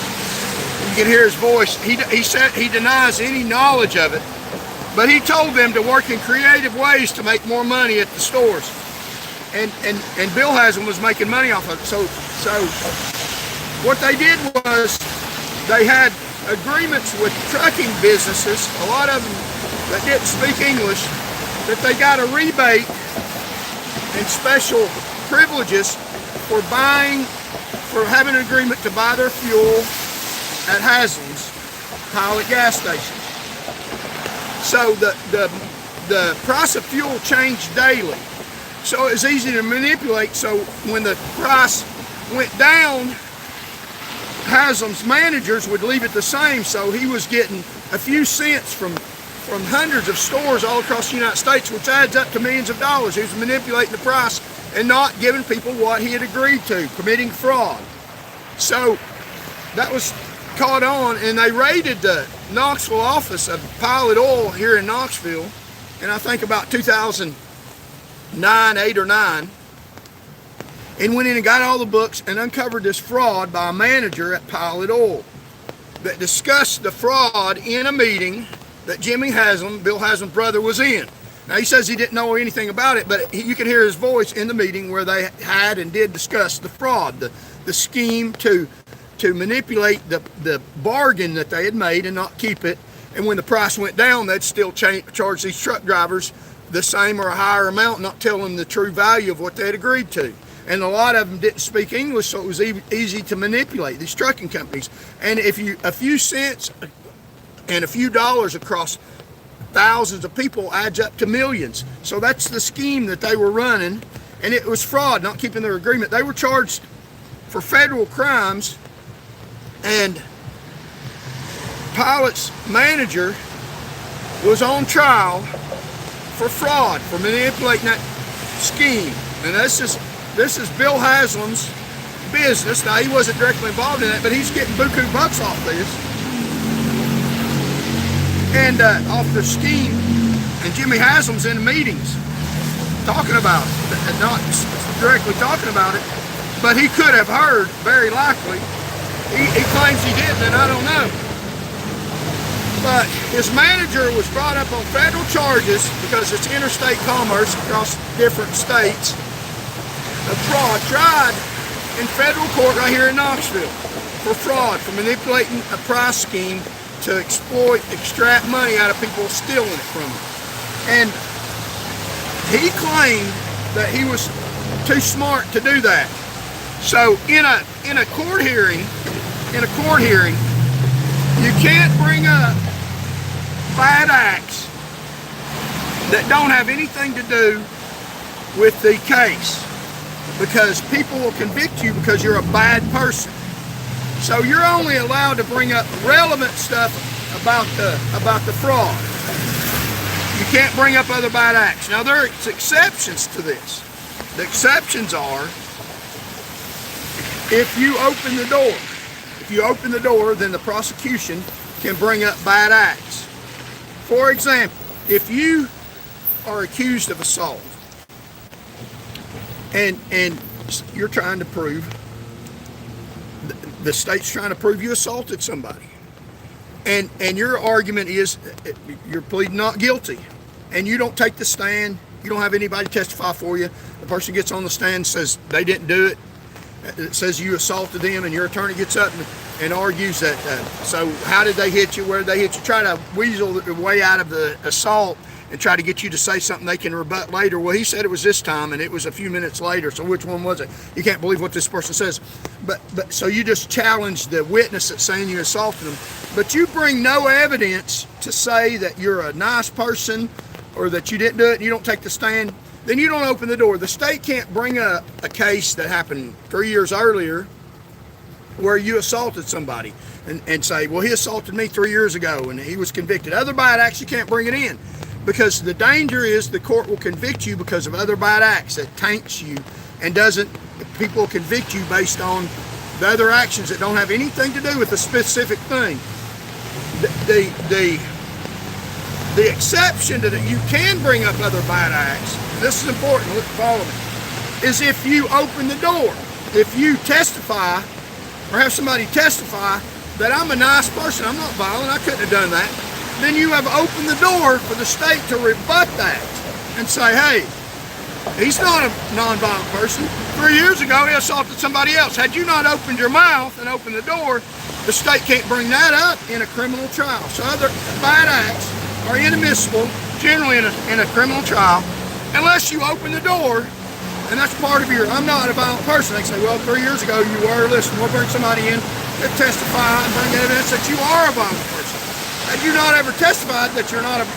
You can hear his voice. He said he denies any knowledge of it, but he told them to work in creative ways to make more money at the stores. And Bill Haslam was making money off of it. So what they did was they had agreements with trucking businesses, a lot of them that didn't speak English, that they got a rebate and special privileges for having an agreement to buy their fuel at Haslam's pilot gas stations. So the price of fuel changed daily. So it was easy to manipulate. So when the price went down, Haslam's managers would leave it the same. So he was getting a few cents from hundreds of stores all across the United States, which adds up to millions of dollars. He was manipulating the price and not giving people what he had agreed to, committing fraud. So that was caught on, and they raided the Knoxville office of Pilot Oil here in Knoxville, and I think about 2009, 8 or 9, and went in and got all the books and uncovered this fraud by a manager at Pilot Oil that discussed the fraud in a meeting that Jimmy Haslam, Bill Haslam's brother, was in. Now, he says he didn't know anything about it, but you can hear his voice in the meeting where they had and did discuss the fraud, the scheme to manipulate the bargain that they had made and not keep it. And when the price went down, they'd still charge these truck drivers the same or a higher amount, not telling them the true value of what they had agreed to. And a lot of them didn't speak English, so it was easy to manipulate these trucking companies. And if a few cents and a few dollars across thousands of people adds up to millions. So that's the scheme that they were running, and it was fraud, not keeping their agreement. They were charged for federal crimes, and Pilot's manager was on trial for fraud, for manipulating that scheme. And this is Bill Haslam's business. Now, he wasn't directly involved in that, but he's getting buku bucks off this. and off the scheme. And Jimmy Haslam's in meetings talking about it, not directly talking about it, but he could have heard, very likely. He claims he didn't, and I don't know. But his manager was brought up on federal charges because it's interstate commerce across different states of fraud, tried in federal court right here in Knoxville for fraud, for manipulating a price scheme to extract money out of people stealing it from them. And he claimed that he was too smart to do that. So in a court hearing, you can't bring up bad acts that don't have anything to do with the case, because people will convict you because you're a bad person. So you're only allowed to bring up relevant stuff about the fraud. You can't bring up other bad acts. Now, there are exceptions to this. The exceptions are if you open the door. If you open the door, then the prosecution can bring up bad acts. For example, if you are accused of assault and you're trying to prove, the state's trying to prove you assaulted somebody, and your argument is you're pleading not guilty, and you don't take the stand, you don't have anybody testify for you, the person gets on the stand and says they didn't do it, it says you assaulted them, and your attorney gets up and argues that, so how did they hit you, where did they hit you, try to weasel the way out of the assault and try to get you to say something they can rebut later. Well, he said it was this time and it was a few minutes later, so which one was it? You can't believe what this person says. But so you just challenge the witness that's saying you assaulted them, but you bring no evidence to say that you're a nice person or that you didn't do it, and you don't take the stand, then you don't open the door. The state can't bring up a case that happened 3 years earlier where you assaulted somebody and say, well, he assaulted me 3 years ago and he was convicted. Other bad acts, you can't bring it in, because the danger is the court will convict you because of other bad acts that taints you, and people will convict you based on the other actions that don't have anything to do with the specific thing. The exception to that, you can bring up other bad acts, this is important, look, follow me, is if you open the door. If you testify or have somebody testify that I'm a nice person, I'm not violent, I couldn't have done that, then you have opened the door for the state to rebut that and say, hey, he's not a nonviolent person. 3 years ago, he assaulted somebody else. Had you not opened your mouth and opened the door, the state can't bring that up in a criminal trial. So other bad acts are inadmissible, generally in a criminal trial, unless you open the door. And that's part of your, I'm not a violent person. They say, well, 3 years ago you were. Listen, we'll bring somebody in to testify and bring evidence that you are a violent person. Had you not ever testified that you're not a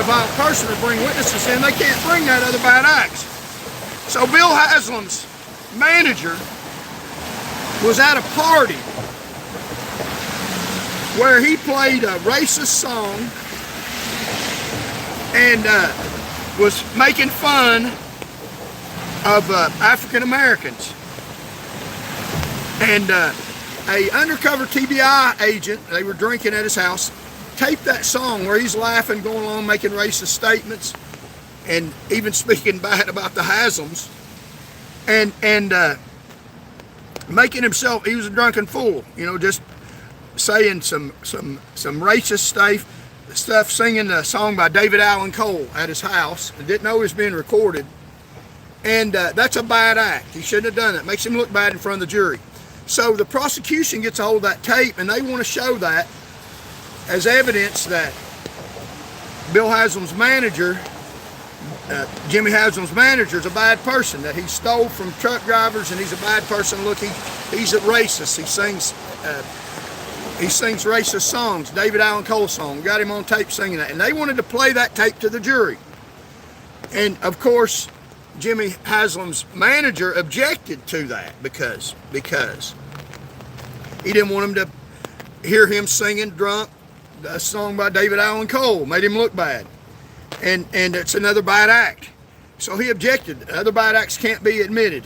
violent person, or bring witnesses in, they can't bring that other bad acts. So Bill Haslam's manager was at a party where he played a racist song and was making fun of African Americans, and a undercover TBI agent, they were drinking at his house, taped that song where he's laughing, going along, making racist statements, and even speaking bad about the Haslams, and making himself, he was a drunken fool, you know, just saying some racist stuff, singing a song by David Allen Cole at his house, and didn't know it was being recorded. And that's a bad act. He shouldn't have done it. Makes him look bad in front of the jury. So the prosecution gets a hold of that tape, and they want to show that as evidence that Bill Haslam's manager, Jimmy Haslam's manager, is a bad person, that he stole from truck drivers and he's a bad person. Look, he's a racist. He sings racist songs, David Allen Cole song. Got him on tape singing that. And they wanted to play that tape to the jury. And of course, Jimmy Haslam's manager objected to that because he didn't want him to hear him singing drunk a song by David Allen Cole. Made him look bad, and it's another bad act. So he objected. Other bad acts can't be admitted.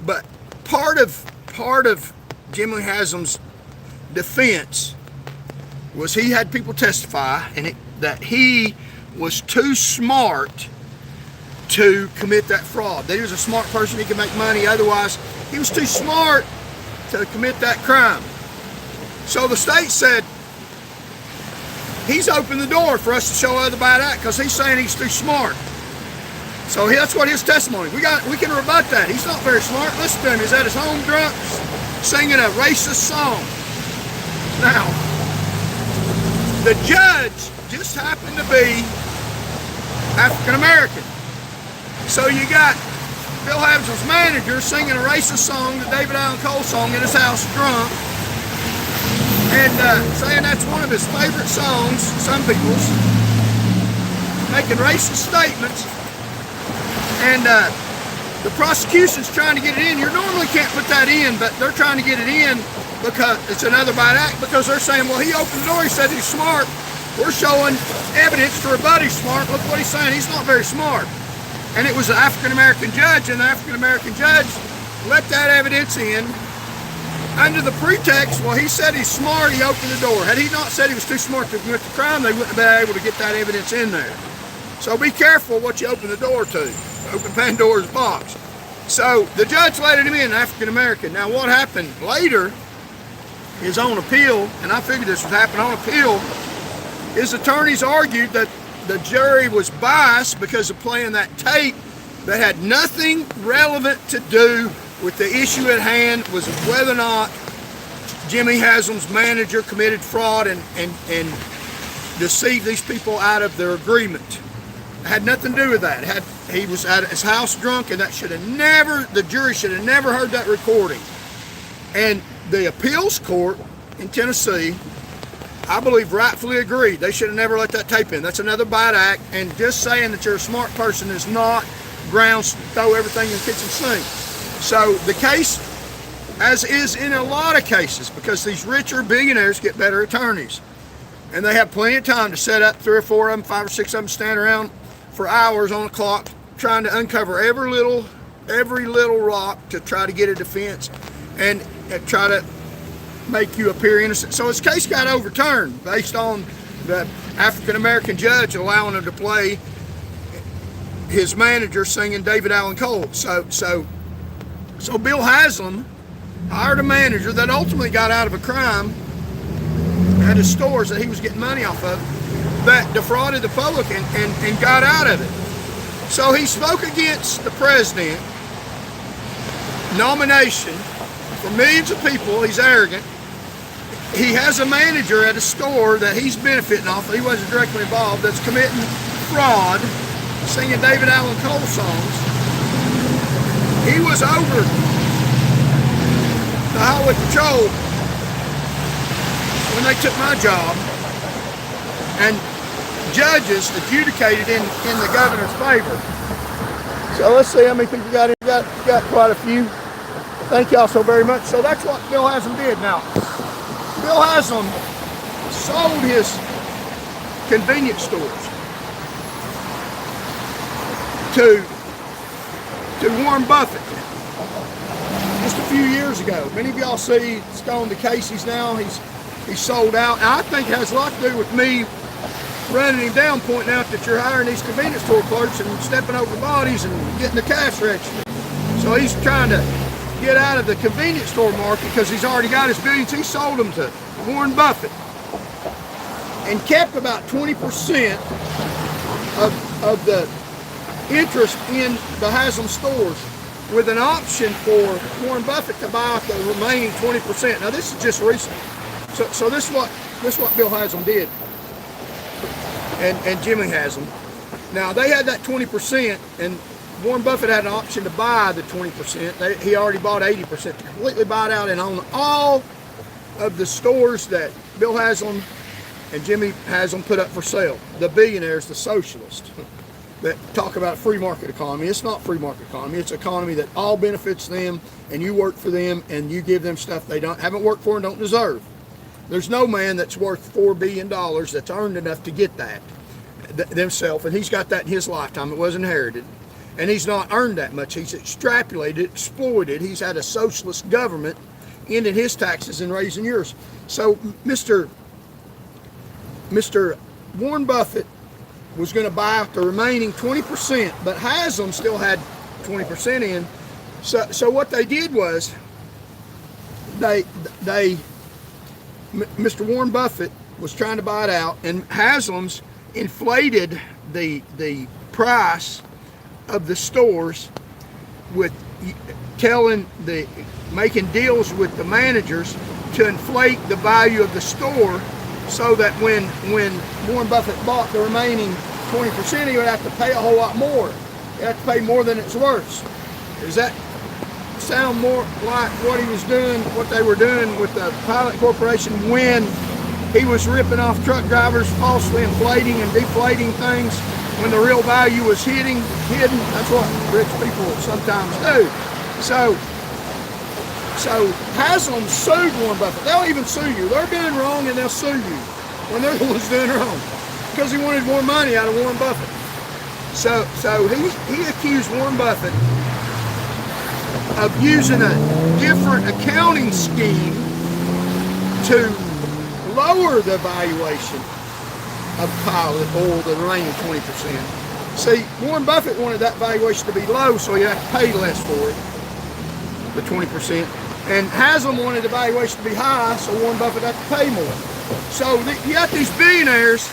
But part of Jimmy Haslam's defense was he had people testify that he was too smart to commit that fraud. That he was a smart person, he could make money, otherwise he was too smart to commit that crime. So the state said, he's opened the door for us to show other bad act because he's saying he's too smart. So that's what his testimony. We can rebut that. He's not very smart. Listen to him. He's at his home drunk singing a racist song. Now, the judge just happened to be African American. So you got Bill Haslam's manager singing a racist song, the David Allen Cole song, in his house drunk, and saying that's one of his favorite songs, some people's, making racist statements. And the prosecution's trying to get it in. You normally can't put that in, but they're trying to get it in because it's another bad act, because they're saying, well, he opened the door, he said he's smart. We're showing evidence to rebut he's smart. Look what he's saying, he's not very smart. And it was an African-American judge, and the African-American judge let that evidence in under the pretext, well, he said he's smart, he opened the door. Had he not said he was too smart to commit the crime, they wouldn't have been able to get that evidence in there. So be careful what you open the door to. Open Pandora's box. So the judge let him in, African-American. Now what happened later is on appeal, and I figured this would happen on appeal, his attorneys argued that the jury was biased because of playing that tape that had nothing relevant to do with the issue at hand, was whether or not Jimmy Haslam's manager committed fraud and deceived these people out of their agreement. It had nothing to do with that. He was at his house drunk, and that should have never, the jury should have never heard that recording. And the appeals court in Tennessee, I believe, rightfully agreed. They should have never let that tape in. That's another bad act, and just saying that you're a smart person is not grounds to throw everything in the kitchen sink. So the case, as is in a lot of cases, because these richer billionaires get better attorneys, and they have plenty of time to set up 3 or 4 of them, 5 or 6 of them, stand around for hours on the clock trying to uncover every little rock to try to get a defense and try to make you appear innocent. So his case got overturned based on the African-American judge allowing him to play his manager singing David Allen Cole. So Bill Haslam hired a manager that ultimately got out of a crime at his stores that he was getting money off of, that defrauded the public and got out of it. So he spoke against the president nomination for millions of people. He's arrogant. He has a manager at a store that he's benefiting off, he wasn't directly involved, that's committing fraud, singing David Allen Cole songs. He was over the highway patrol when they took my job, and judges adjudicated in the governor's favor. So let's see how many people got in. Got quite a few. Thank y'all so very much. So that's what Bill Haslam did. Now, Bill Haslam sold his convenience stores to Warren Buffett just a few years ago. Many of y'all see it's gone to Casey's now. He's sold out. And I think it has a lot to do with me running him down, pointing out that you're hiring these convenience store clerks and stepping over bodies and getting the cash register. So he's trying to get out of the convenience store market because he's already got his billions. He sold them to Warren Buffett and kept about 20% of the interest in the Haslam stores, with an option for Warren Buffett to buy out the remaining 20%. Now this is just recent. So this is what Bill Haslam did, and Jimmy Haslam. Now they had that 20%, and Warren Buffett had an option to buy the 20%. He already bought 80%, to completely buy it out and own all of the stores that Bill Haslam and Jimmy Haslam put up for sale. The billionaires, the socialists that talk about a free market economy. It's not free market economy. It's an economy that all benefits them, and you work for them, and you give them stuff they haven't worked for and don't deserve. There's no man that's worth $4 billion that's earned enough to get that themselves, and he's got that in his lifetime. It was inherited, and he's not earned that much. He's extrapolated, exploited. He's had a socialist government ending his taxes and raising yours. So Mr. Mr. Warren Buffett was going to buy out the remaining 20%, but Haslam still had 20% in. So what they did was Mr. Warren Buffett was trying to buy it out, and Haslam's inflated the price of the stores with making deals with the managers to inflate the value of the store, so that when Warren Buffett bought the remaining 20%, he would have to pay a whole lot more. He'd have to pay more than it's worth. Does that sound more like what he was doing, what they were doing with the Pilot Corporation when he was ripping off truck drivers, falsely inflating and deflating things when the real value was hidden? That's what rich people sometimes do. So Haslam sued Warren Buffett. They'll even sue you. They're doing wrong and they'll sue you when they're the ones doing wrong, because he wanted more money out of Warren Buffett. So he accused Warren Buffett of using a different accounting scheme to lower the valuation of Pilot Oil, the remaining 20%. See, Warren Buffett wanted that valuation to be low so he'd have to pay less for it, the 20%. And Haslam wanted the valuation to be high so Warren Buffett had to pay more. So you got these billionaires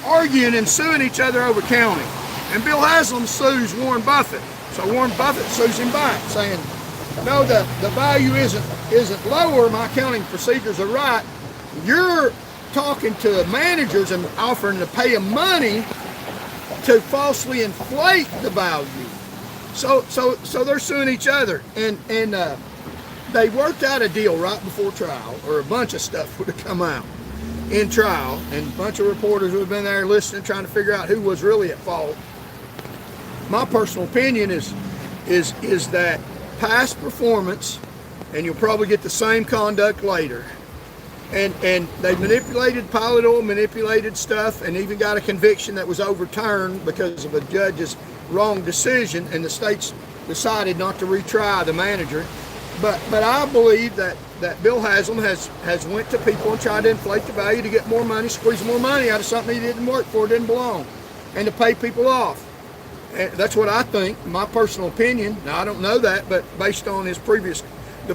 arguing and suing each other over accounting. And Bill Haslam sues Warren Buffett. So Warren Buffett sues him back, saying, no, the value isn't lower, my accounting procedures are right. You're talking to managers and offering to pay them money to falsely inflate the value. So they're suing each other, and they worked out a deal right before trial, or a bunch of stuff would have come out in trial, and a bunch of reporters would have been there listening, trying to figure out who was really at fault. My personal opinion is that past performance, and you'll probably get the same conduct later. And they manipulated Pilot Oil, manipulated stuff, and even got a conviction that was overturned because of a judge's wrong decision, and the states decided not to retry the manager. But I believe that Bill Haslam has went to people and tried to inflate the value to get more money, squeeze more money out of something he didn't work for, didn't belong, and to pay people off. And that's what I think, my personal opinion. Now, I don't know that, but based on the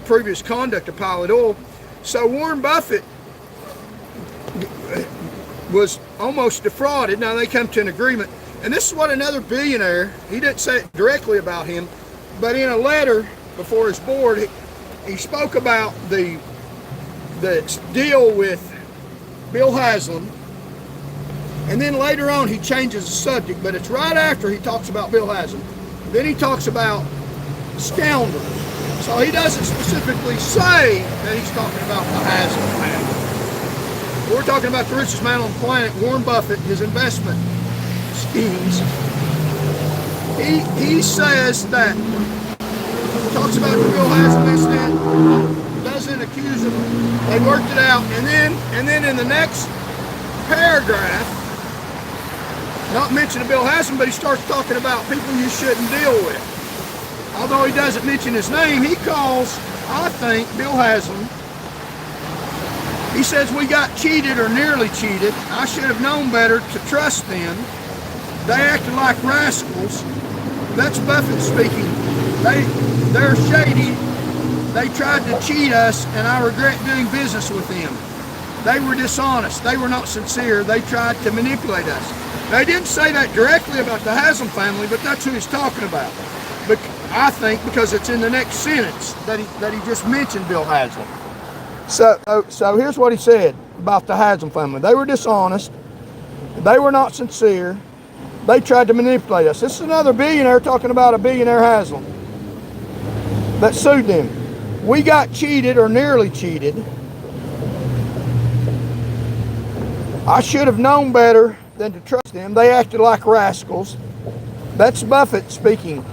previous conduct of Pilot Oil. So Warren Buffett was almost defrauded. Now they come to an agreement. And this is what another billionaire, he didn't say it directly about him, but in a letter before his board, he spoke about the deal with Bill Haslam. And then later on he changes the subject, but it's right after he talks about Bill Haslam. Then he talks about scoundrels. So he doesn't specifically say that he's talking about the Haslam family. We're talking about the richest man on the planet, Warren Buffett, his investment schemes. He says that, talks about the Bill Haslam incident, doesn't accuse him. They worked it out, and then in the next paragraph, not mentioning Bill Haslam, but he starts talking about people you shouldn't deal with. Although he doesn't mention his name, he calls, I think, Bill Haslam. He says, we got cheated or nearly cheated. I should have known better to trust them. They acted like rascals. That's Buffett speaking. They're shady. They tried to cheat us, and I regret doing business with them. They were dishonest. They were not sincere. They tried to manipulate us. They didn't say that directly about the Haslam family, but that's who he's talking about. But I think because it's in the next sentence that he just mentioned Bill Haslam. So here's what he said about the Haslam family. They were dishonest. They were not sincere. They tried to manipulate us. This is another billionaire talking about a billionaire Haslam that sued them. We got cheated or nearly cheated. I should have known better than to trust them. They acted like rascals. That's Buffett speaking.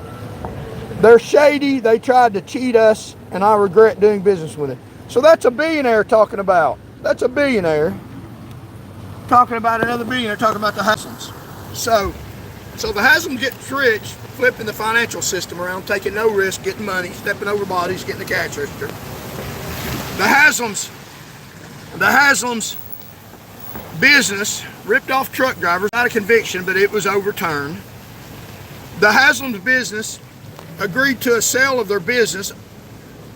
They're shady. They tried to cheat us, and I regret doing business with them. So that's a billionaire talking about. That's a billionaire talking about another billionaire talking about the Haslams. So the Haslam gets rich, flipping the financial system around, taking no risk, getting money, stepping over bodies, getting the cash register. The Haslams business ripped off truck drivers. Not a conviction, but it was overturned. The Haslam's business agreed to a sale of their business.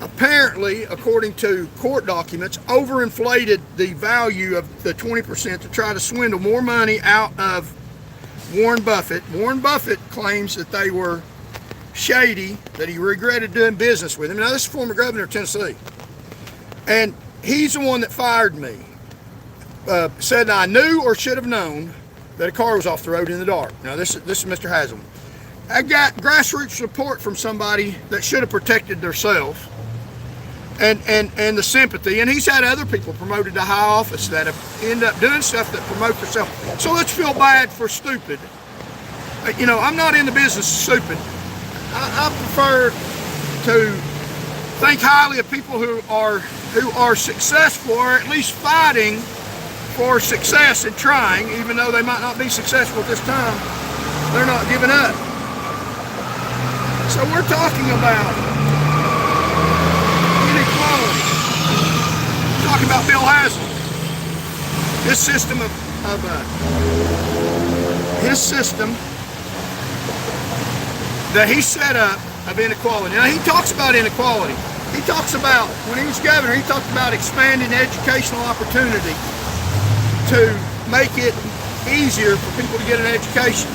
Apparently, according to court documents, overinflated the value of the 20% to try to swindle more money out of Warren Buffett. Warren Buffett claims that they were shady, that he regretted doing business with him. Now, this is former governor of Tennessee. And he's the one that fired me. Said I knew or should have known that a car was off the road in the dark. Now, this is Mr. Haslam. I got grassroots support from somebody that should have protected themselves. And the sympathy, and he's had other people promoted to high office that have ended up doing stuff that promote themselves. So let's feel bad for stupid. You know, I'm not in the business of stupid. I prefer to think highly of people who are successful, or at least fighting for success and trying, even though they might not be successful at this time. They're not giving up. So we're talking about inequality. We're talking about Bill Haslam. His system his system that he set up of inequality. Now, he talks about inequality. He talks about, when he was governor, he talked about expanding educational opportunity to make it easier for people to get an education.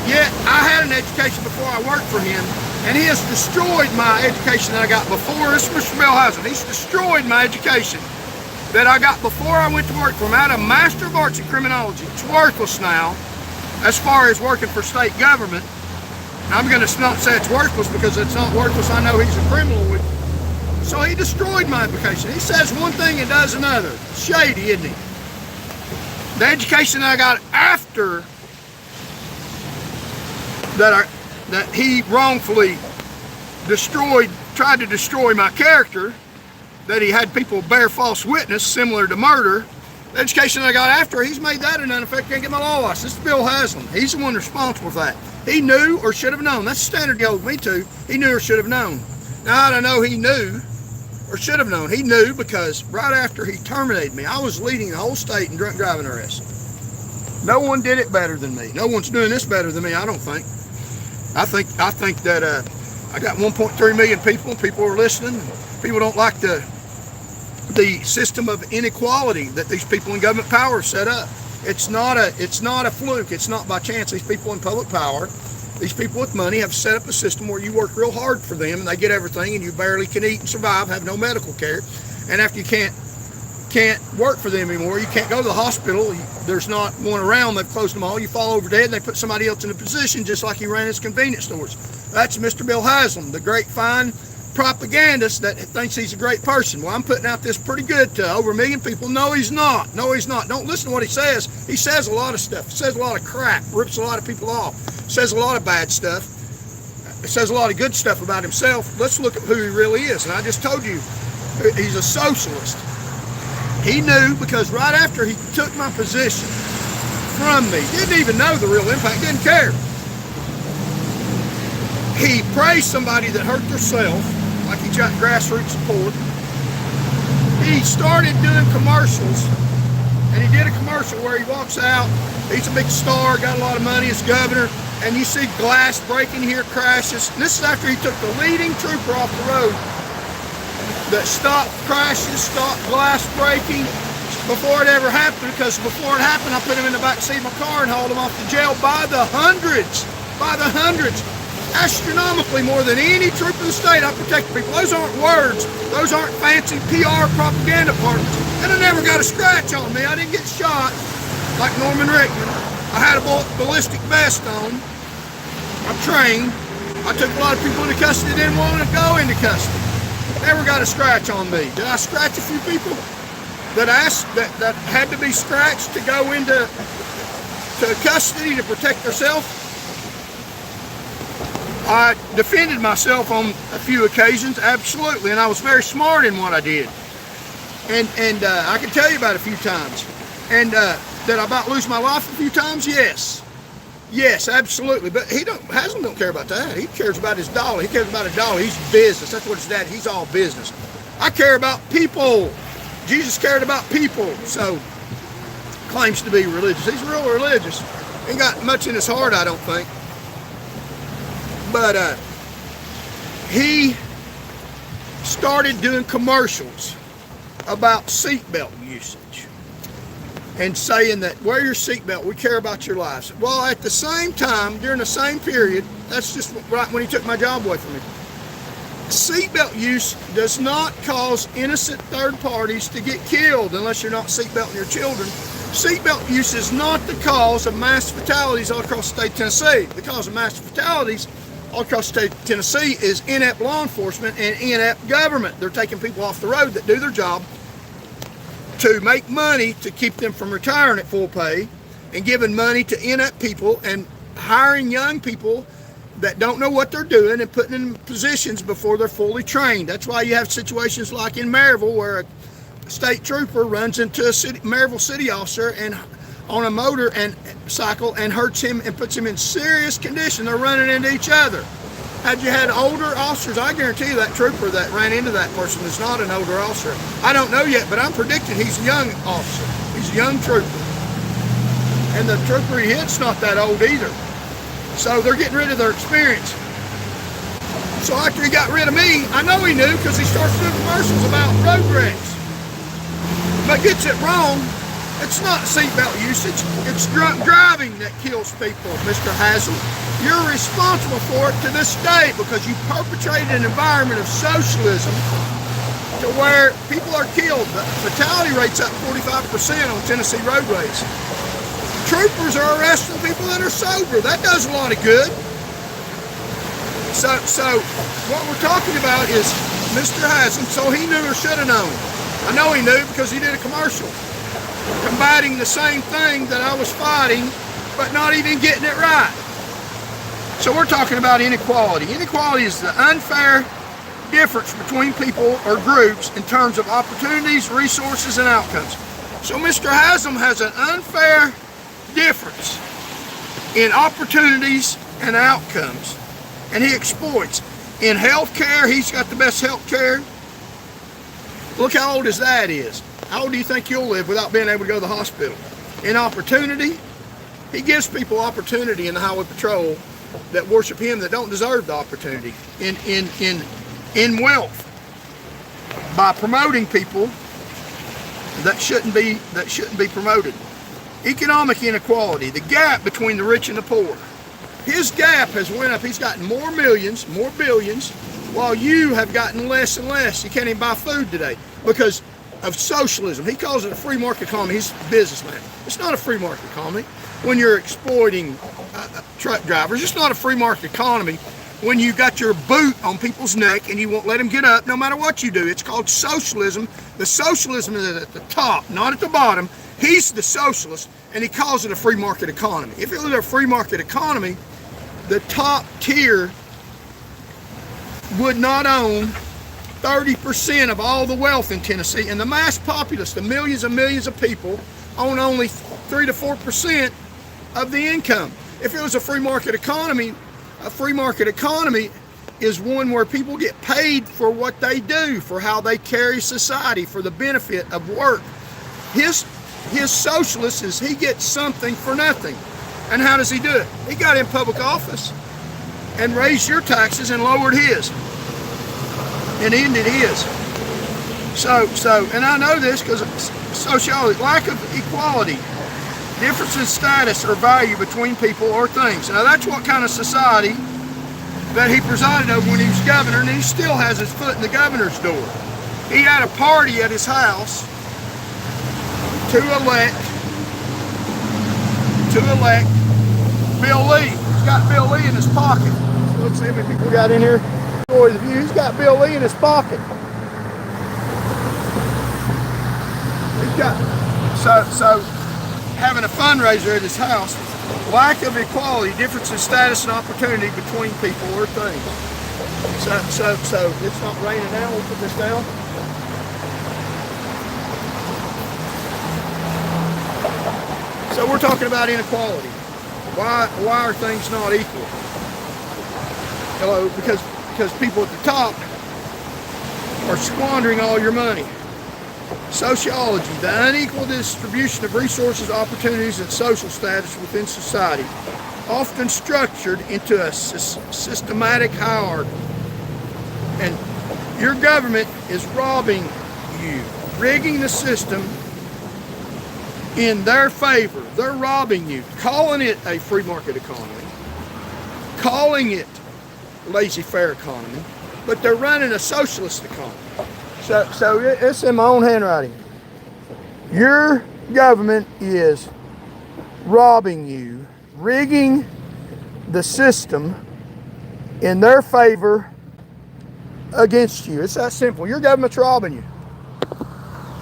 Yet, I had an education before I worked for him, and he has destroyed my education that I got before. This is Mr. Bill Haslam. He's destroyed my education that I got before I went to work for him. I had a Master of Arts in Criminology. It's worthless now as far as working for state government. I'm going to not say it's worthless because it's not worthless. I know he's a criminal. So he destroyed my education. He says one thing and does another. Shady, isn't he? The education that I got after that he wrongfully tried to destroy my character, that he had people bear false witness similar to murder. The education that I got after, he's made that an uneffective. Can't get my law license. This is Bill Haslam. He's the one responsible for that. He knew or should have known. That's the standard he owed me to. He knew or should have known. Now, I don't know he knew or should have known. He knew because right after he terminated me, I was leading the whole state in drunk driving arrests. No one did it better than me. No one's doing this better than me, I don't think. I think that I got 1.3 million people, and people are listening. People don't like the system of inequality that these people in government power set up. It's not a fluke. It's not by chance. These people in public power, these people with money, have set up a system where you work real hard for them and they get everything, and you barely can eat and survive, have no medical care, and after you can't work for them anymore, you can't go to the hospital, there's not one around, they've closed them all, you fall over dead and they put somebody else in a position just like he ran his convenience stores. That's Mr. Bill Haslam, the great fine propagandist that thinks he's a great person. Well, I'm putting out this pretty good to over 1 million people. No, he's not. No, he's not. Don't listen to what he says. He says a lot of stuff. He says a lot of crap. Rips a lot of people off. Says a lot of bad stuff. He says a lot of good stuff about himself. Let's look at who he really is. And I just told you, he's a socialist. He knew because right after he took my position from me, didn't even know the real impact, didn't care. He praised somebody that hurt themselves, like he got grassroots support. He started doing commercials, and he did a commercial where he walks out, he's a big star, got a lot of money as governor, and you see glass breaking here, crashes. And this is after he took the leading trooper off the road that stopped crashes, stopped glass breaking before it ever happened, because before it happened, I put him in the back seat of my car and hauled him off to jail by the hundreds. Astronomically more than any troop in the state. I protect people. Those aren't words. Those aren't fancy PR propaganda parties. And I never got a scratch on me. I didn't get shot like Norman Rickman. I had a ballistic vest on. I'm trained. I took a lot of people into custody that didn't want to go into custody. Never got a scratch on me. Did I scratch a few people that had to be scratched to go into custody to protect themselves? I defended myself on a few occasions, absolutely, and I was very smart in what I did. And I can tell you about a few times. And did I about lose my life a few times? Yes, absolutely. But Haslam don't care about that. He cares about his dollar. He cares about a dollar. He's business. That's what his dad. He's all business. I care about people. Jesus cared about people. So claims to be religious. He's real religious. Ain't got much in his heart, I don't think. But he started doing commercials about seatbelt usage and saying that wear your seatbelt, we care about your lives. Well, at the same time, during the same period, that's just right when he took my job away from me, seatbelt use does not cause innocent third parties to get killed unless you're not seatbelting your children. Seatbelt use is not the cause of mass fatalities all across the state of Tennessee. The cause of mass fatalities all across the state of Tennessee is inept law enforcement and inept government. They're taking people off the road that do their job to make money to keep them from retiring at full pay, and giving money to inept people and hiring young people that don't know what they're doing and putting them in positions before they're fully trained. That's why you have situations like in Maryville where a state trooper runs into a Maryville city officer and on a motor and cycle and hurts him and puts him in serious condition. They're running into each other. Had you had older officers, I guarantee you that trooper that ran into that person is not an older officer. I don't know yet, but I'm predicting he's a young officer. He's a young trooper. And the trooper he hit's not that old either. So they're getting rid of their experience. So after he got rid of me, I know he knew because he starts doing commercials about road wrecks. But gets it wrong. It's not seatbelt usage. It's drunk driving that kills people, Mr. Haslam. You're responsible for it to this day because you perpetrated an environment of socialism to where people are killed. The fatality rate's up 45% on Tennessee roadways. Troopers are arresting people that are sober. That does a lot of good. So what we're talking about is Mr. Haslam, so he knew or should have known. I know he knew because he did a commercial combating the same thing that I was fighting, but not even getting it right. So we're talking about inequality. Inequality is the unfair difference between people or groups in terms of opportunities, resources, and outcomes. So Mr. Haslam has an unfair difference in opportunities and outcomes, and he exploits. In health care, he's got the best health care. Look how old his dad is. How old do you think you'll live without being able to go to the hospital? In opportunity, he gives people opportunity in the highway patrol that worship him that don't deserve the opportunity. In wealth, by promoting people that shouldn't be promoted. Economic inequality, the gap between the rich and the poor. His gap has went up. He's gotten more millions, more billions, while you have gotten less and less. You can't even buy food today because of socialism. He calls it a free market economy. He's a businessman. It's not a free market economy when you're exploiting truck drivers. It's not a free market economy when you got your boot on people's neck and you won't let them get up no matter what you do. It's called socialism. The socialism is at the top, not at the bottom. He's the socialist, and he calls it a free market economy. If it was a free market economy, the top tier would not own 30% of all the wealth in Tennessee, and the mass populace, the millions and millions of people, own only 3 to 4% of the income. If it was a free market economy is one where people get paid for what they do, for how they carry society, for the benefit of work. His socialist is he gets something for nothing. And how does he do it? He got in public office and raised your taxes and lowered his and ended his. So, and I know this because sociology, lack of equality, difference in status or value between people or things. Now that's what kind of society that he presided over when he was governor, and he still has his foot in the governor's door. He had a party at his house to elect Bill Lee. He's got Bill Lee in his pocket. So let's see how many people got in here. Enjoy the view. He's got Bill Lee in his pocket. He's got so having a fundraiser at his house. Lack of equality, difference in status and opportunity between people or things. So it's not raining now. We'll put this down. So we're talking about inequality. Why are things not equal? Hello, because people at the top are squandering all your money. Sociology, the unequal distribution of resources, opportunities, and social status within society, often structured into a systematic hierarchy. And your government is robbing you, rigging the system in their favor. They're robbing you, calling it a free market economy, calling it laissez-faire economy, but they're running a socialist economy. So it's in my own handwriting. Your government is robbing you, rigging the system in their favor against you. It's that simple. Your government's robbing you.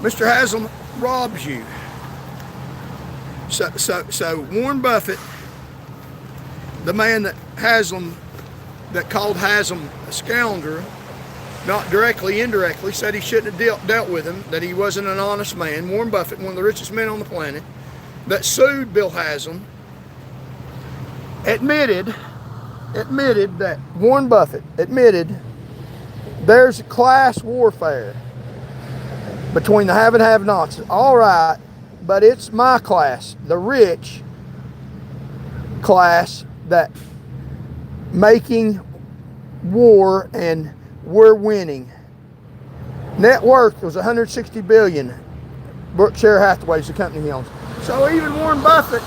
Mr. Haslam robs you. So Warren Buffett, the man that called Haslam a scoundrel, not directly, indirectly, said he shouldn't have dealt with him, that he wasn't an honest man. Warren Buffett, one of the richest men on the planet, that sued Bill Haslam, admitted that Warren Buffett admitted there's class warfare between the have and have-nots. All right, but it's my class, the rich class, that making war, and we're winning. Net worth was $160 billion. Berkshire Hathaway's the company he owns. So even Warren Buffett,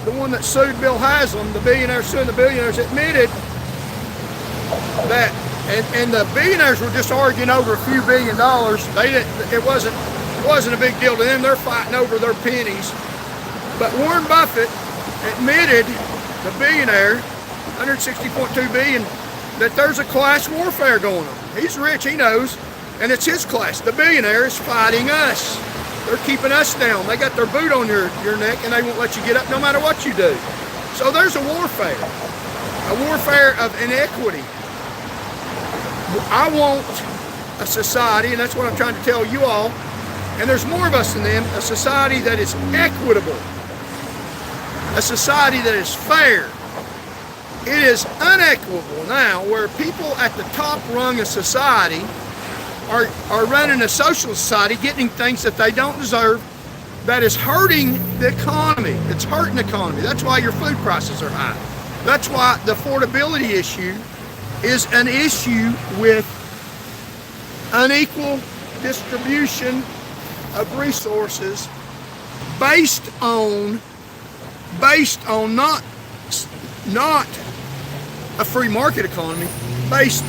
the one that sued Bill Haslam, the billionaire suing the billionaires, admitted that, and the billionaires were just arguing over a few $1 billion. It wasn't a big deal to them. They're fighting over their pennies. But Warren Buffett admitted, the billionaire, $160.2 billion, that there's a class warfare going on. He's rich, he knows, and it's his class. The billionaire is fighting us. They're keeping us down. They got their boot on your neck, and they won't let you get up no matter what you do. So there's a warfare of inequity. I want a society, and that's what I'm trying to tell you all, and there's more of us than them, a society that is equitable, a society that is fair. It is unequitable now, where people at the top rung of society are running a socialist society, getting things that they don't deserve, that is hurting the economy. It's hurting the economy. That's why your food prices are high. That's why the affordability issue is an issue with unequal distribution of resources based on not a free market economy, based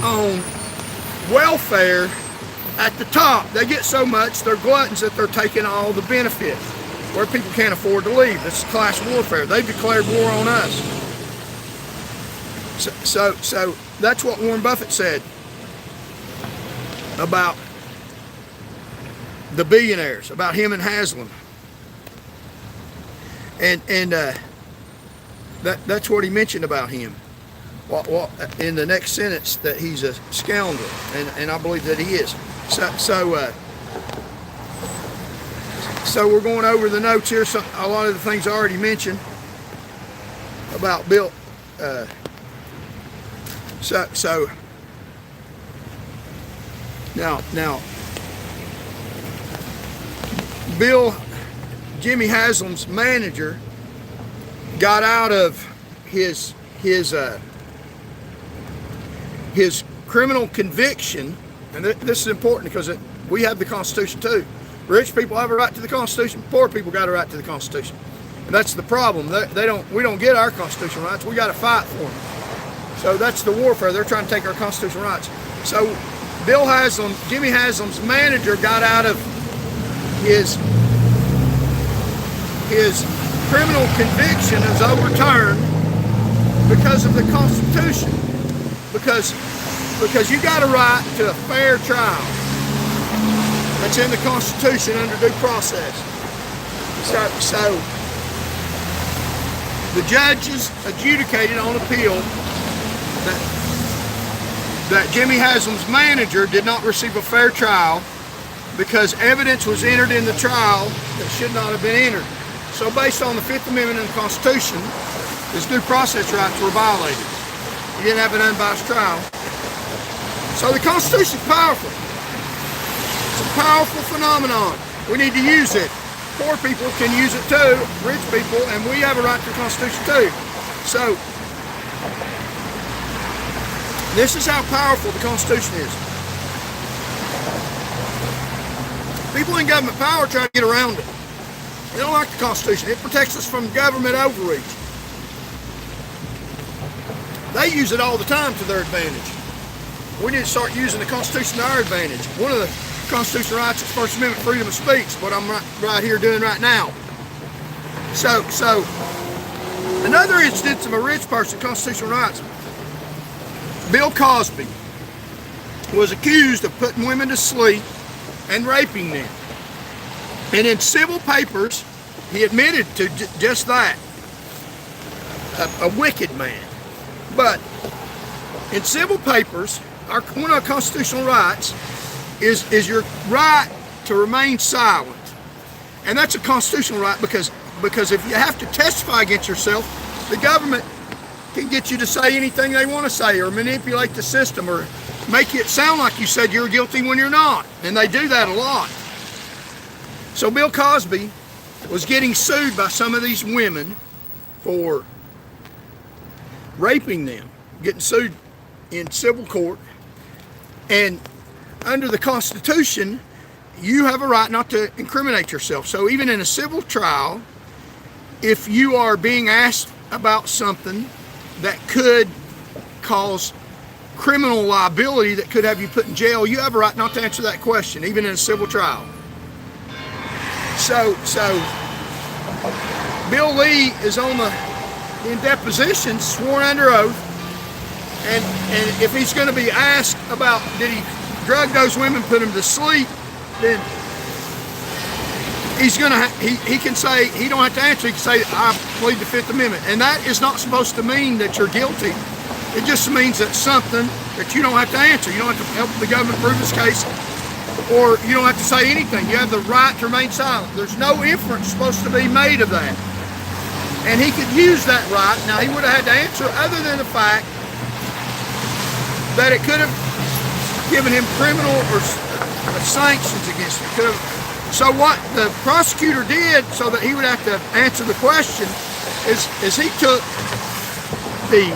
on welfare at the top. They get so much, they're gluttons, that they're taking all the benefits where people can't afford to leave. This is class warfare. They've declared war on us. So that's what Warren Buffett said about the billionaires, about him and Haslam. And that's what he mentioned about him. Well, in the next sentence, that he's a scoundrel, and I believe that he is. So we're going over the notes here. So a lot of the things I already mentioned about Bill. Now, Jimmy Haslam's manager got out of his criminal conviction, and this is important because we have the Constitution too. Rich people have a right to the Constitution. Poor people got a right to the Constitution, and that's the problem. We don't get our constitutional rights. We got to fight for them. So that's the warfare. They're trying to take our constitutional rights. So Jimmy Haslam's manager, got out of his criminal conviction is overturned because of the Constitution. Because you got a right to a fair trial. That's in the Constitution under due process. So the judges adjudicated on appeal that Jimmy Haslam's manager did not receive a fair trial because evidence was entered in the trial that should not have been entered. So based on the Fifth Amendment in the Constitution, his due process rights were violated. He didn't have an unbiased trial. So the Constitution is powerful. It's a powerful phenomenon. We need to use it. Poor people can use it too, rich people, and we have a right to the Constitution too. So, this is how powerful the Constitution is. People in government power try to get around it. They don't like the Constitution. It protects us from government overreach. They use it all the time to their advantage. We need to start using the Constitution to our advantage. One of the constitutional rights is First Amendment freedom of speech, what I'm right here doing right now. So another instance of a rich person, constitutional rights. Bill Cosby was accused of putting women to sleep and raping them. And in civil papers, he admitted to just that. A wicked man. But in civil papers, one of our constitutional rights is your right to remain silent. And that's a constitutional right because if you have to testify against yourself, the government can get you to say anything they want to say or manipulate the system or make it sound like you said you're guilty when you're not. And they do that a lot. So Bill Cosby was getting sued by some of these women for raping them, getting sued in civil court. And under the Constitution, you have a right not to incriminate yourself. So even in a civil trial, if you are being asked about something that could cause criminal liability, that could have you put in jail, you have a right not to answer that question, even in a civil trial. So Bill Lee is in deposition, sworn under oath, and if he's going to be asked about did he drug those women, put them to sleep, then he can say, he don't have to answer, he can say, I plead the Fifth Amendment. And that is not supposed to mean that you're guilty. It just means that something that you don't have to answer. You don't have to help the government prove its case, or you don't have to say anything. You have the right to remain silent. There's no inference supposed to be made of that. And he could use that right. Now, he would have had to answer other than the fact that it could have given him criminal or sanctions against him. So what the prosecutor did, so that he would have to answer the question, is he took the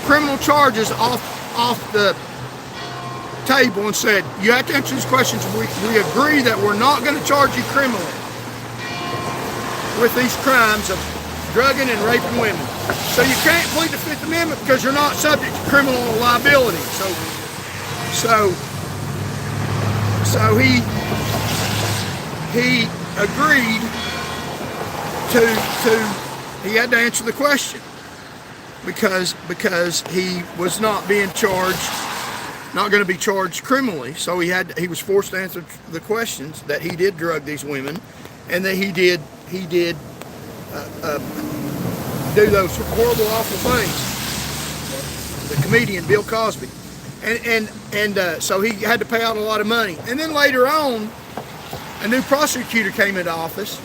criminal charges off the table and said, you have to answer these questions. We agree that we're not going to charge you criminally with these crimes of drugging and raping women. So you can't plead the Fifth Amendment because you're not subject to criminal liability. So he agreed he had to answer the question because he was not being charged, not going to be charged criminally. So he was forced to answer the questions that he did drug these women, and that he did do those horrible, awful things. The comedian Bill Cosby, and so he had to pay out a lot of money. And then later on, a new prosecutor came into office.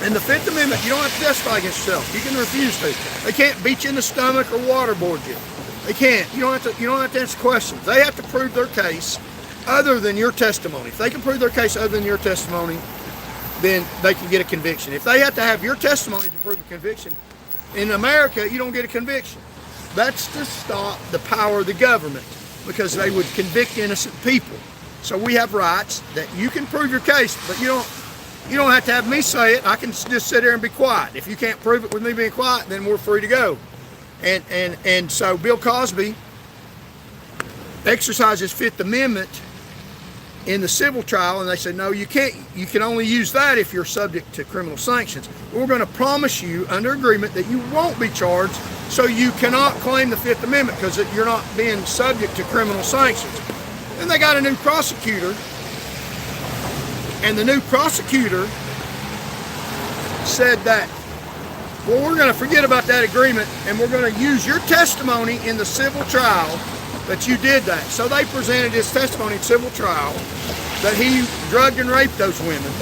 And the Fifth Amendment, you don't have to testify against yourself. You can refuse to. They can't beat you in the stomach or waterboard you. They can't. You don't have to answer questions. They have to prove their case other than your testimony. If they can prove their case other than your testimony, then they can get a conviction. If they have to have your testimony to prove a conviction, in America, you don't get a conviction. That's to stop the power of the government, because they would convict innocent people. So we have rights that you can prove your case, but you don't have to have me say it. I can just sit there and be quiet. If you can't prove it with me being quiet, then we're free to go. And so Bill Cosby exercised his Fifth Amendment in the civil trial, and they said, no, you can't. You can only use that if you're subject to criminal sanctions. We're going to promise you under agreement that you won't be charged, so you cannot claim the Fifth Amendment because you're not being subject to criminal sanctions. Then they got a new prosecutor, and the new prosecutor said that, well, we're going to forget about that agreement, and we're going to use your testimony in the civil trial that you did that. So they presented his testimony in civil trial that he drugged and raped those women,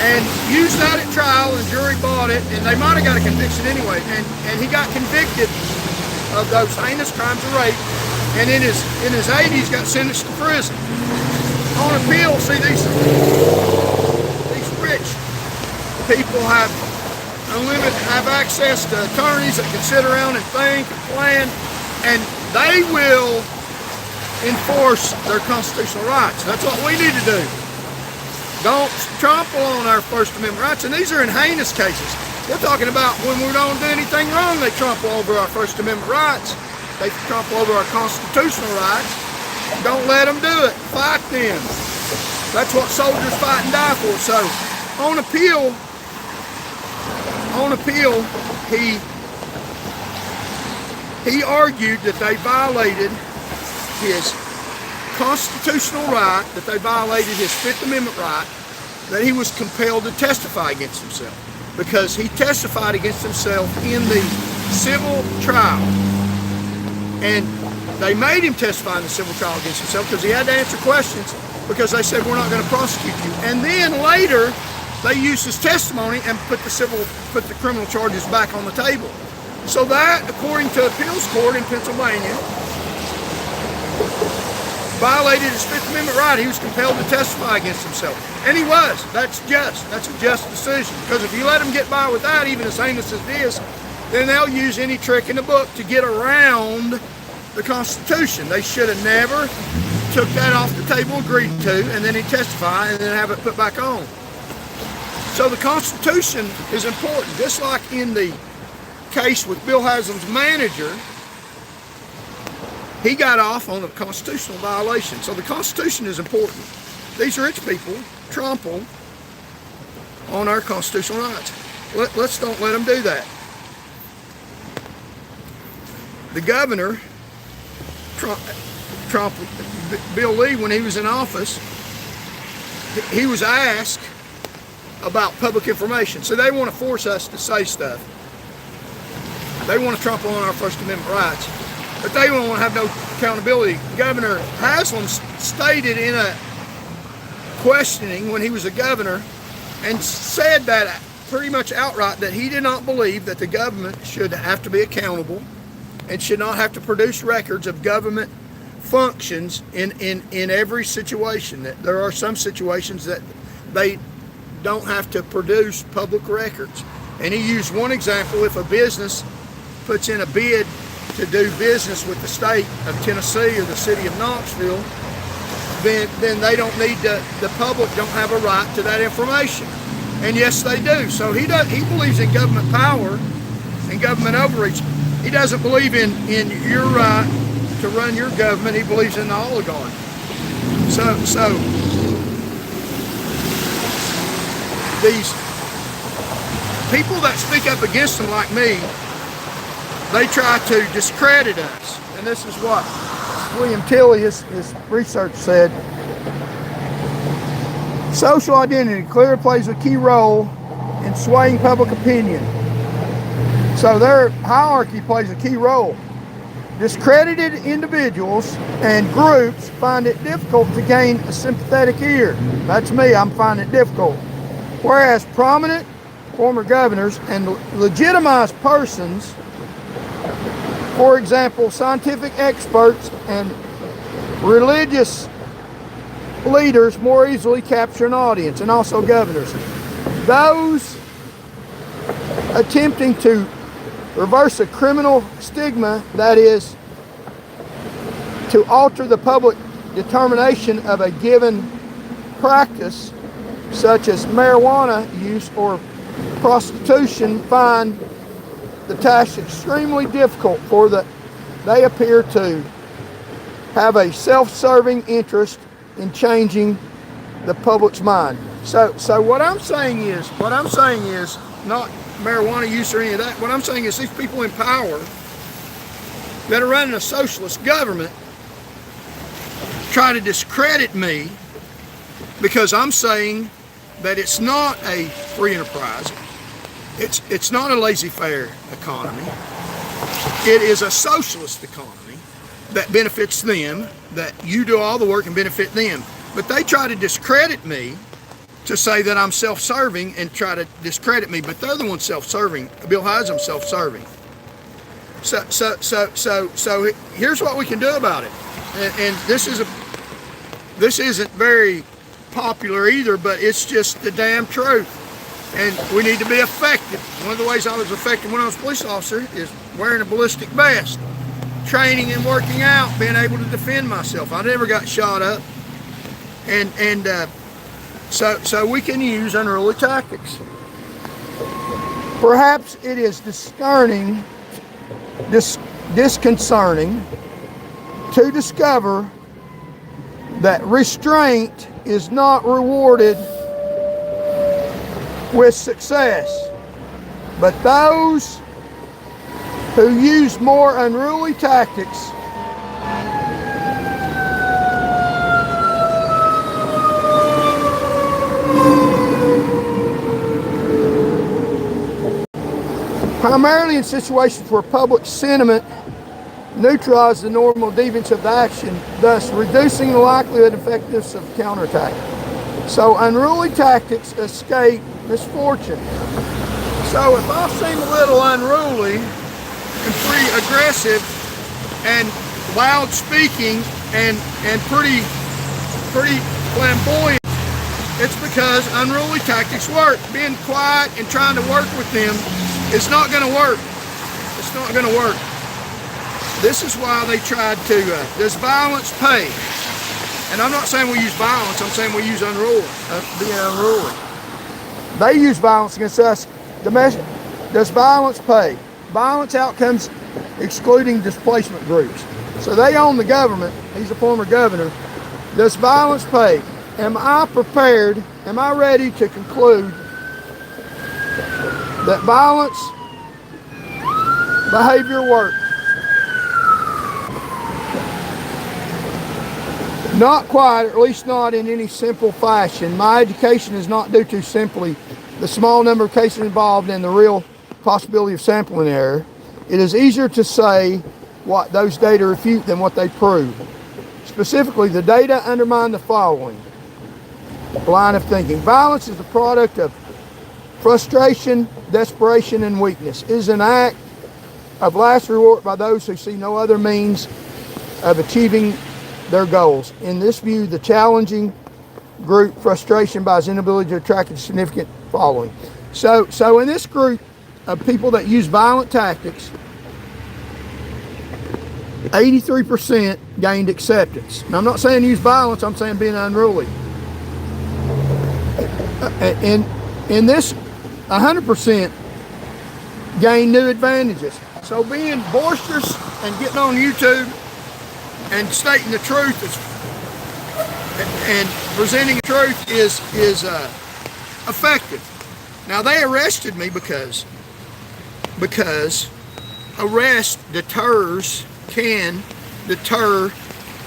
and used that at trial, and jury bought it, and they might have got a conviction anyway. And he got convicted of those heinous crimes of rape, and in his 80s got sentenced to prison. on appeal, see, these rich people have access to attorneys that can sit around and think and plan, and they will enforce their constitutional rights. That's what we need to do. Don't trample on our First Amendment rights, and these are in heinous cases. We're talking about when we don't do anything wrong, they trample over our First Amendment rights. They trample over our constitutional rights. Don't let them do it. Fight them. That's what soldiers fight and die for. So, on appeal, he argued that they violated his constitutional right, that they violated his Fifth Amendment right, that he was compelled to testify against himself, because he testified against himself in the civil trial. And they made him testify in the civil trial against himself because he had to answer questions, because they said, we're not going to prosecute you. And then later, they used his testimony and put the criminal charges back on the table. So that, according to appeals court in Pennsylvania, violated his Fifth Amendment right. He was compelled to testify against himself. And he was. That's just. That's a just decision. Because if you let him get by with that, even as heinous as it is, then they'll use any trick in the book to get around the Constitution. They should have never took that off the table, agreed to, and then he'd testify and then have it put back on. So the Constitution is important. Just like in the case with Bill Haslam's manager, he got off on a constitutional violation. So the Constitution is important. These rich people trample on our constitutional rights. Let's don't let them do that. The governor trampled Bill Lee when he was in office. He was asked about public information. So they want to force us to say stuff. They want to trample on our First Amendment rights. But they don't want to have no accountability. Governor Haslam stated in a questioning when he was a governor, and said that pretty much outright, that he did not believe that the government should have to be accountable and should not have to produce records of government functions in every situation. That there are some situations that they don't have to produce public records. And he used one example: if a business puts in a bid to do business with the state of Tennessee or the city of Knoxville, then they don't need to, the public don't have a right to that information. And yes, they do. So he believes in government power and government overreach. He doesn't believe in your right to run your government. He believes in the oligarchy. So these people that speak up against them, like me, they try to discredit us. And this is what William Tilley, his research said. Social identity clearly plays a key role in swaying public opinion. So their hierarchy plays a key role. Discredited individuals and groups find it difficult to gain a sympathetic ear. That's me, I'm finding it difficult. Whereas prominent former governors and legitimized persons, for example, scientific experts and religious leaders, more easily capture an audience, and also governors. Those attempting to reverse a criminal stigma, that is, to alter the public determination of a given practice, such as marijuana use or prostitution, find the task extremely difficult, for they appear to have a self-serving interest in changing the public's mind. So what I'm saying is not marijuana use or any of that. What I'm saying is these people in power that are running a socialist government try to discredit me because I'm saying that it's not a free enterprise. It's not a laissez-faire economy. It is a socialist economy that benefits them, that you do all the work and benefit them. But they try to discredit me to say that I'm self-serving and try to discredit me, but they're the ones self-serving. Bill Haslam's self-serving. So here's what we can do about it. And this is this isn't very popular either, but it's just the damn truth. And we need to be effective. One of the ways I was effective when I was a police officer is wearing a ballistic vest, training and working out, being able to defend myself. I never got shot up. So we can use unruly tactics. Perhaps it is disconcerting to discover that restraint is not rewarded with success, but those who use more unruly tactics primarily in situations where public sentiment neutralizes the normal deviance of the action, thus reducing the likelihood and effectiveness of counterattack. So unruly tactics escape misfortune. So if I seem a little unruly and pretty aggressive and loud speaking and pretty flamboyant, it's because unruly tactics work. Being quiet and trying to work with them is not going to work. It's not going to work. This is why they tried to, does violence pay? And I'm not saying we use violence, I'm saying we use being unruly. They use violence against us. Does violence pay? Violence outcomes excluding displacement groups. So they own the government. He's a former governor. Does violence pay? Am I prepared? Am I ready to conclude that violence behavior works? Not quite, or at least not in any simple fashion. My education is not due to simply the small number of cases involved and the real possibility of sampling error. It is easier to say what those data refute than what they prove. Specifically, the data undermine the following line of thinking. Violence is the product of frustration, desperation, and weakness. It is an act of last resort by those who see no other means of achieving their goals. In this view, the challenging group frustration by his inability to attract a significant following. So in this group of people that use violent tactics, 83% gained acceptance. Now, I'm not saying use violence, I'm saying being unruly. And in this, 100% gain new advantages. So being boisterous and getting on YouTube and stating the truth and presenting the truth is effective. Now, they arrested me because arrest can deter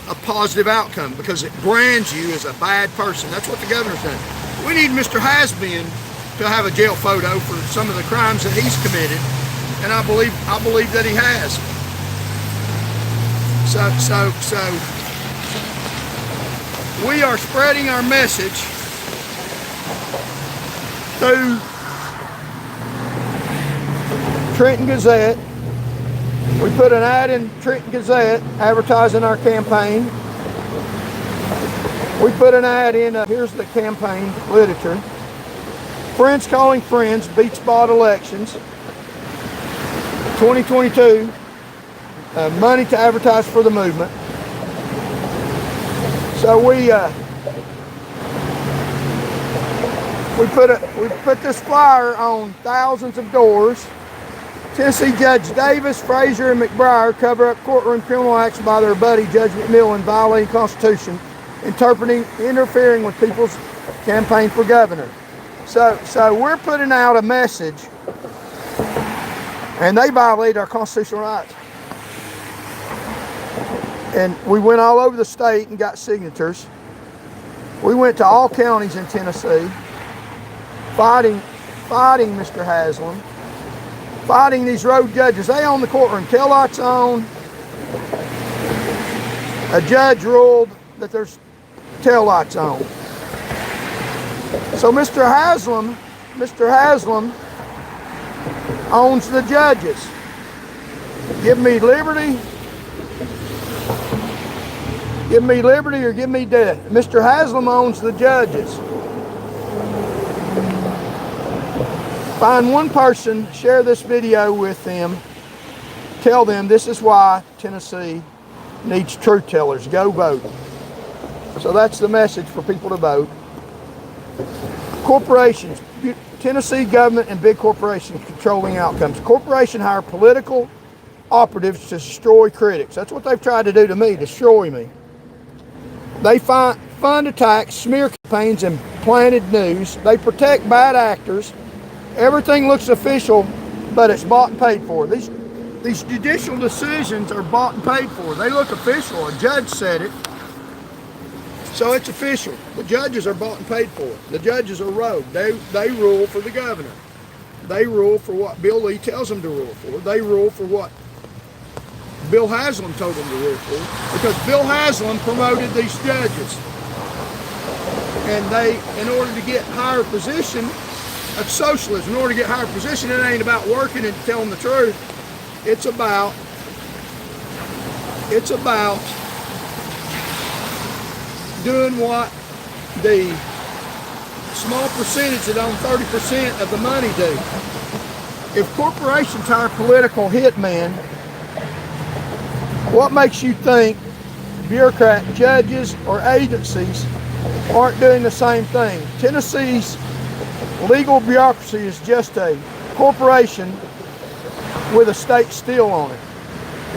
a positive outcome because it brands you as a bad person. That's what the governor's done. We need Mr. Haslam to have a jail photo for some of the crimes that he's committed, and I believe that he has. So we are spreading our message through Trenton Gazette. We put an ad in Trenton Gazette advertising our campaign. We put an ad in, here's the campaign literature. Friends calling friends, beats bought elections. 2022, money to advertise for the movement. So we put this flyer on thousands of doors. Tennessee Judge Davis, Frazier, and McBride cover up courtroom criminal action by their buddy Judge McMillan violating the Constitution, interfering with people's campaign for governor. So we're putting out a message, and they violate our constitutional rights. And we went all over the state and got signatures. We went to all counties in Tennessee, fighting Mr. Haslam, fighting these road judges. They own the courtroom. Tail lights on. A judge ruled that there's tail lights on. So Mr. Haslam owns the judges. Give me liberty. Give me liberty or give me death. Mr. Haslam owns the judges. Find one person, share this video with them, tell them this is why Tennessee needs truth tellers. Go vote. So that's the message for people to vote. Corporations, Tennessee government and big corporations controlling outcomes. Corporations hire political operatives to destroy critics. That's what they've tried to do to me, destroy me. They fund attacks, smear campaigns, and planted news. They protect bad actors. Everything looks official, but it's bought and paid for. These judicial decisions are bought and paid for. They look official. A judge said it, so it's official. The judges are bought and paid for. The judges are rogue. They rule for the governor. They rule for what Bill Lee tells them to rule for. They rule for what Bill Haslam told them to rule for, because Bill Haslam promoted these judges. And they, in order to get higher position, that's socialism. In order to get higher position, it ain't about working and telling the truth. It's about doing what the small percentage that own 30% of the money do. If corporations hire political hitmen, what makes you think bureaucrat judges or agencies aren't doing the same thing? Tennessee's legal bureaucracy is just a corporation with a state seal on it.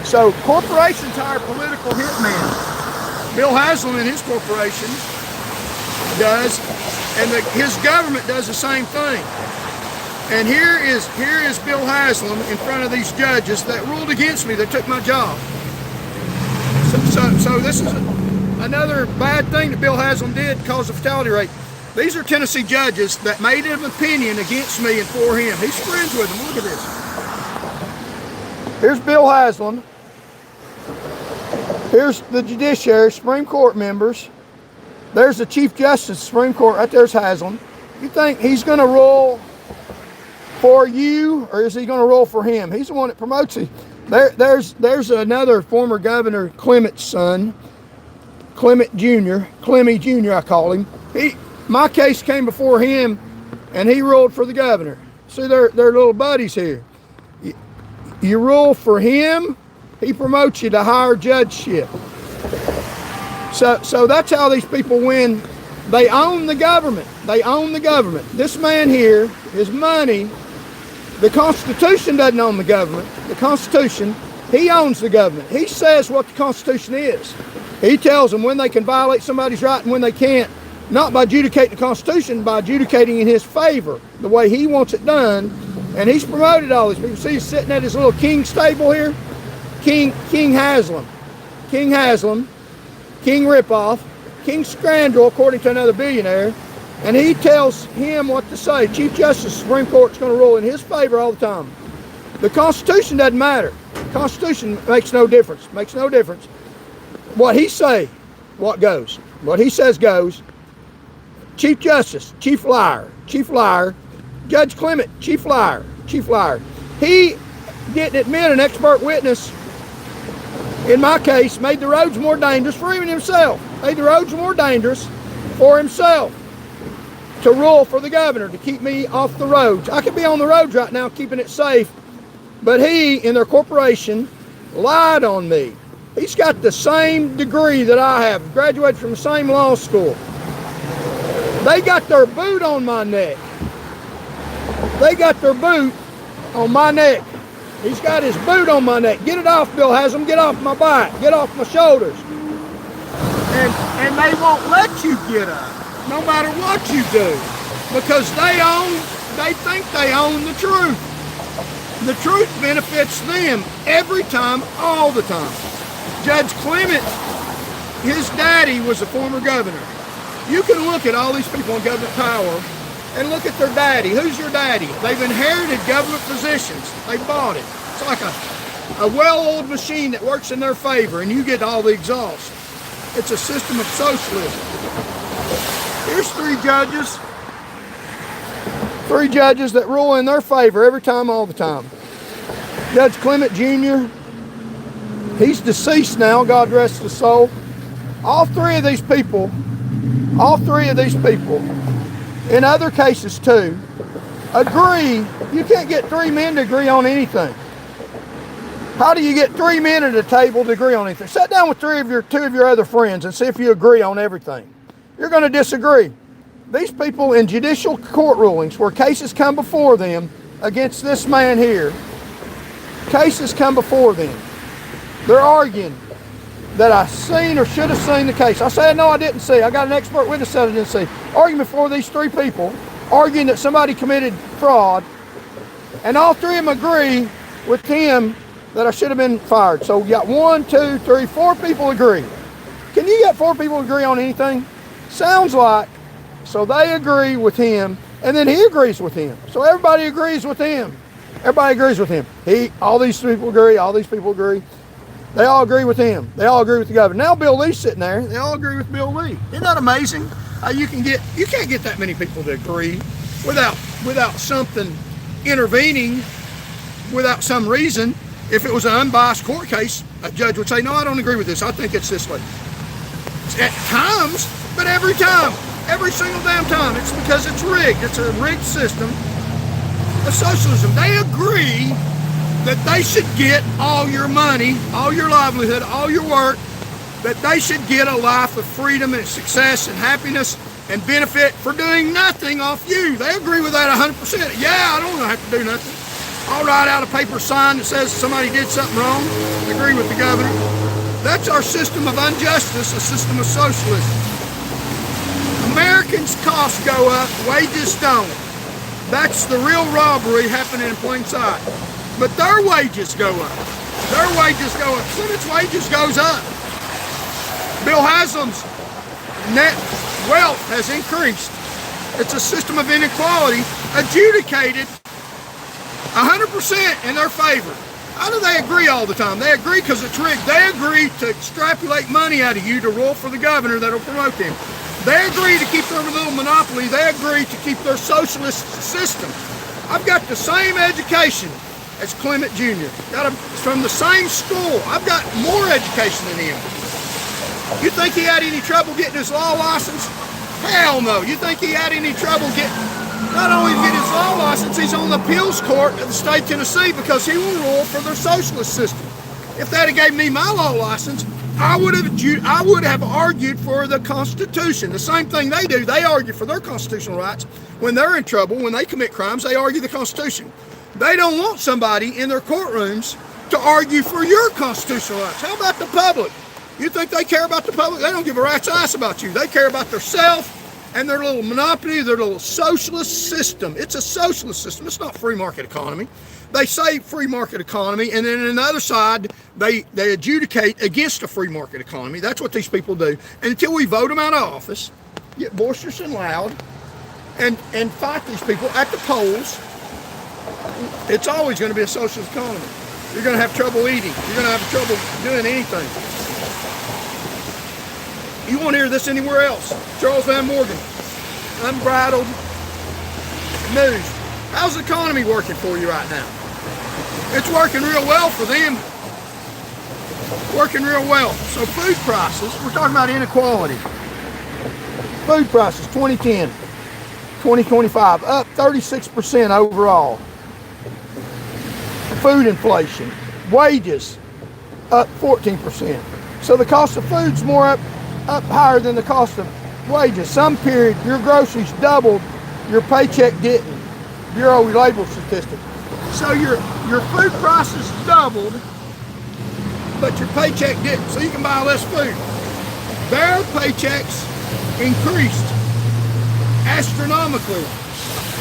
So corporations hire political hitmen. Bill Haslam and his corporation does, and his government does the same thing. And here is Bill Haslam in front of these judges that ruled against me, that took my job. So this is another bad thing that Bill Haslam did, caused the fatality rate. These are Tennessee judges that made an opinion against me and for him. He's friends with them. Look at this. Here's Bill Haslam. Here's the judiciary, Supreme Court members. There's the Chief Justice of the Supreme Court. Right there's Haslam. You think he's going to rule for you, or is he going to rule for him? He's the one that promotes it. There's another former governor, Clement's son, Clement Jr., Clemmy Jr. I call him. My case came before him, and he ruled for the governor. See, they're little buddies here. You rule for him, he promotes you to higher judgeship. So that's how these people win. They own the government. They own the government. This man here, his money, the Constitution doesn't own the government. The Constitution, he owns the government. He says what the Constitution is. He tells them when they can violate somebody's right and when they can't, not by adjudicating the Constitution, by adjudicating in his favor, the way he wants it done. And he's promoted all these people. See, he's sitting at his little king stable here. King Haslam. King Haslam. King Ripoff. King Scrandrel, according to another billionaire. And he tells him what to say. Chief Justice of the Supreme Court is going to rule in his favor all the time. The Constitution doesn't matter. The Constitution makes no difference. Makes no difference. What he say, what goes. What he says goes. Chief Justice, chief liar. Chief liar. Judge Clement, chief liar. Chief liar. He didn't admit an expert witness, in my case, made the roads more dangerous for even himself. Made the roads more dangerous for himself. To rule for the governor, to keep me off the roads. I could be on the roads right now keeping it safe, but he, in their corporation, lied on me. He's got the same degree that I have, graduated from the same law school. They got their boot on my neck. They got their boot on my neck. He's got his boot on my neck. Get it off, Bill Haslam. Get off my back. Get off my shoulders. And they won't let you get up, no matter what you do, because they think they own the truth. The truth benefits them every time, all the time. Judge Clement, his daddy was a former governor. You can look at all these people in government power and look at their daddy. Who's your daddy? They've inherited government positions. They bought it. It's like a well-oiled machine that works in their favor, and you get all the exhaust. It's a system of socialism. Here's three judges that rule in their favor every time, all the time. Judge Clement Jr., he's deceased now, God rest his soul. all three of these people, in other cases too, agree. You can't get three men to agree on anything. How do you get three men at a table to agree on anything? Sit down with two of your other friends and see if you agree on everything. You're going to disagree. These people in judicial court rulings where cases come before them against this man here, cases come before them. They're arguing that I seen or should have seen the case. I said, no, I didn't see. I got an expert witness that I didn't see. Arguing before these three people, arguing that somebody committed fraud, and all three of them agree with him that I should have been fired. So you got 1, 2, 3, 4 people agree. Can you get 4 people agree on anything? Sounds like. So they agree with him, and then he agrees with him. So everybody agrees with him. Everybody agrees with him. All these people agree. All these people agree. They all agree with him. They all agree with the governor. Now Bill Lee's sitting there. They all agree with Bill Lee. Isn't that amazing? You can't get that many people to agree without something intervening, without some reason. If it was an unbiased court case, a judge would say, no, I don't agree with this. I think it's this way. At times, but every time, every single damn time, it's because it's rigged. It's a rigged system of socialism. They agree that they should get all your money, all your livelihood, all your work, that they should get a life of freedom and success and happiness and benefit for doing nothing off you. They agree with that 100%. Yeah, I don't have to do nothing. I'll write out a paper sign that says somebody did something wrong. Agree with the governor. That's our system of injustice, a system of socialism. Americans' costs go up, wages don't. That's the real robbery happening in plain sight. But their wages go up. Their wages go up. Senate's wages goes up. Bill Haslam's net wealth has increased. It's a system of inequality adjudicated 100% in their favor. How do they agree all the time? They agree because it's rigged. They agree to extrapolate money out of you to roll for the governor that'll promote them. They agree to keep their little monopoly. They agree to keep their socialist system. I've got the same education as Clement Jr. From the same school. I've got more education than him. You think he had any trouble getting his law license? Hell no. You think he had any trouble not only get his law license, he's on the appeals court of the state of Tennessee because he will rule for their socialist system. If that had gave me my law license, I would have argued for the Constitution. The same thing they do. They argue for their constitutional rights. When they're in trouble, when they commit crimes, they argue the Constitution. They don't want somebody in their courtrooms to argue for your constitutional rights. How about the public? You think they care about the public? They don't give a rat's ass about you. They care about themselves and their little monopoly, their little socialist system. It's a socialist system. It's not free market economy. They say free market economy, and then on the other side, they adjudicate against a free market economy. That's what these people do. And until we vote them out of office, get boisterous and loud, and fight these people at the polls, it's always going to be a socialist economy. You're going to have trouble eating. You're going to have trouble doing anything. You won't hear this anywhere else. Charles Van Morgan, Unbridled News. How's the economy working for you right now? It's working real well for them. Working real well. So food prices, we're talking about inequality. Food prices, 2010, 2025, up 36% overall. Food inflation, wages, up 14%. So the cost of food's more up higher than the cost of wages. Some period, your groceries doubled, your paycheck didn't. Bureau of Labor Statistics. So your food prices doubled, but your paycheck didn't. So you can buy less food. Their paychecks increased astronomically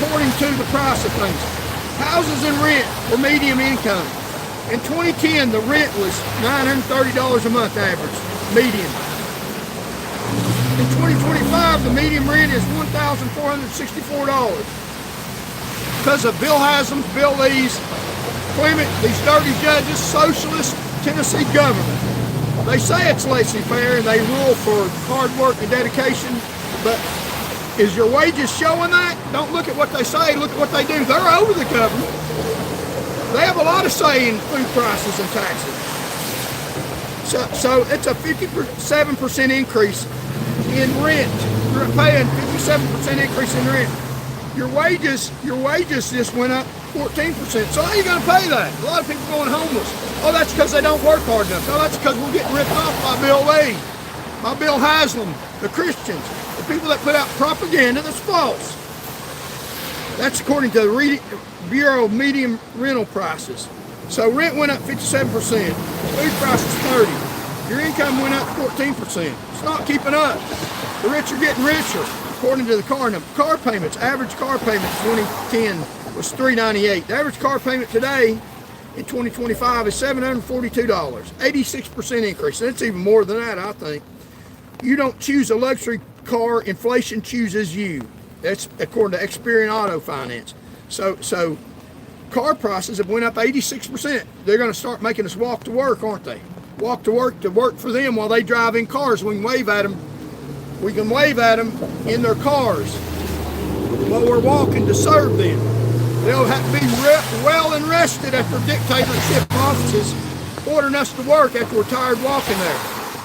according to the price of things. Houses and rent were medium income. In 2010, the rent was $930 a month average, median. In 2025, the median rent is $1,464. Because of Bill Haslam, Bill Lee's, Clement, these dirty judges, socialist Tennessee government. They say it's laissez-faire and they rule for hard work and dedication, but is your wages showing that? Don't look at what they say, look at what they do. They're over the government. They have a lot of say in food prices and taxes. So it's a 57% increase in rent. You're paying 57% increase in rent. Your wages just went up 14%. So how are you going to pay that? A lot of people going homeless. Oh, that's because they don't work hard enough. No, that's because we're getting ripped off by Bill Lee, by Bill Haslam, the Christians, the people that put out propaganda that's false. That's according to the Bureau of Median Rental Prices. So rent went up 57%, food prices 30%, your income went up 14%. It's not keeping up. The rich are getting richer, according to the car number. Car payments, average car payment in 2010 was $398. The average car payment today in 2025 is $742, 86% increase. And it's even more than that, I think. You don't choose a luxury car, inflation chooses you. That's according to Experian Auto Finance. So car prices have went up 86%. They're going to start making us walk to work, aren't they? Walk to work for them while they drive in cars. We can wave at them. We can wave at them in their cars while we're walking to serve them. They'll have to be well and rested after dictatorship offices ordering us to work after we're tired walking there.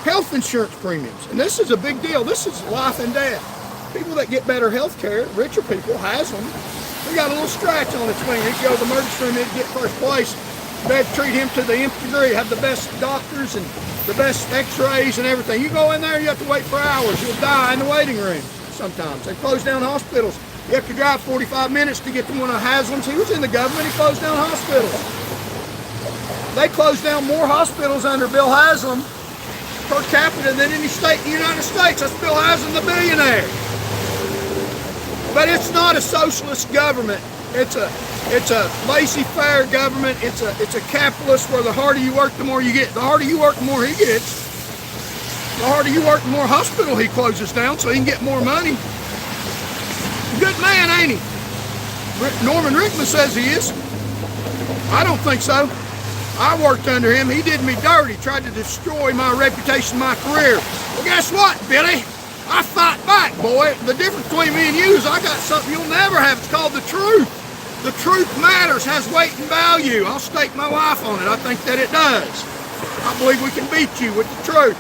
Health insurance premiums, and this is a big deal. This is life and death. People that get better health care, richer people, Haslam, they got a little scratch on its wing. He'd go to the emergency room, he'd get first place. They'd treat him to the nth degree, have the best doctors and the best x-rays and everything. You go in there, you have to wait for hours. You'll die in the waiting room sometimes. They close down hospitals. You have to drive 45 minutes to get to one of Haslam's. He was in the government, he closed down hospitals. They closed down more hospitals under Bill Haslam per capita than any state in the United States. That's Bill Haslam, the billionaire. But it's not a socialist government. It's a laissez-faire government. It's a capitalist where the harder you work, the more you get. The harder you work, the more he gets. The harder you work, the more hospital he closes down so he can get more money. Good man, ain't he? Norman Rickman says he is. I don't think so. I worked under him. He did me dirty, tried to destroy my reputation, my career. Well, guess what, Billy? I fight back, boy. The difference between me and you is I got something you'll never have. It's called the truth. The truth matters, has weight and value. I'll stake my life on it. I think that it does. I believe we can beat you with the truth.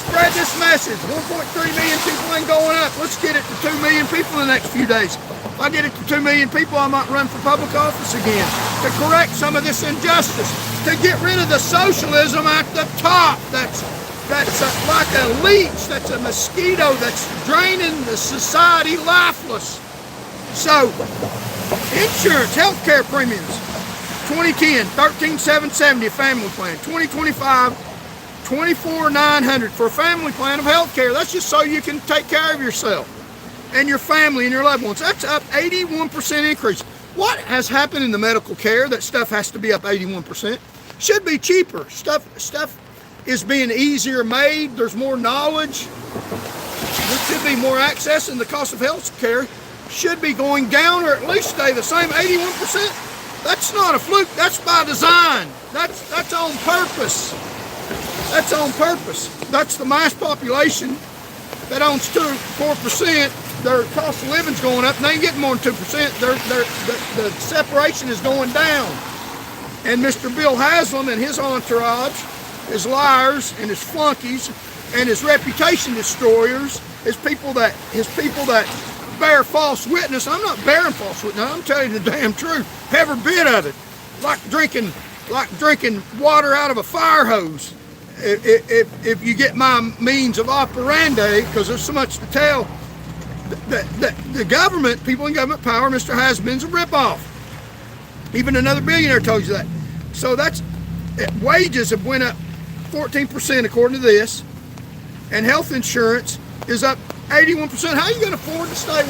Spread this message. 1.3 million people ain't going up. Let's get it to 2 million people in the next few days. If I get it to 2 million people, I might run for public office again to correct some of this injustice, to get rid of the socialism at the top. That's like a leech, that's a mosquito that's draining the society lifeless. So, insurance, health care premiums, 2010, $13,770 a family plan. 2025, $24,900 for a family plan of health care. That's just so you can take care of yourself and your family and your loved ones. That's up 81% increase. What has happened in the medical care that stuff has to be up 81%? Should be cheaper. Stuff is being easier made. There's more knowledge. There should be more access, and the cost of health care should be going down or at least stay the same. 81%. That's not a fluke. That's by design. That's on purpose. That's on purpose. That's the mass population that owns 4%. Their cost of living's going up, and they ain't getting more than 2%. The separation is going down. And Mr. Bill Haslam and his entourage, his liars and his flunkies and his reputation destroyers, his people that bear false witness. I'm not bearing false witness. I'm telling you the damn truth. Every bit of it. Like drinking water out of a fire hose. If you get my means of operandi, because there's so much to tell. The government, people in government power, Mr. Haslam's a ripoff. Even another billionaire told you that. So wages have went up 14% according to this, and health insurance is up 81%. How are you going to afford to stay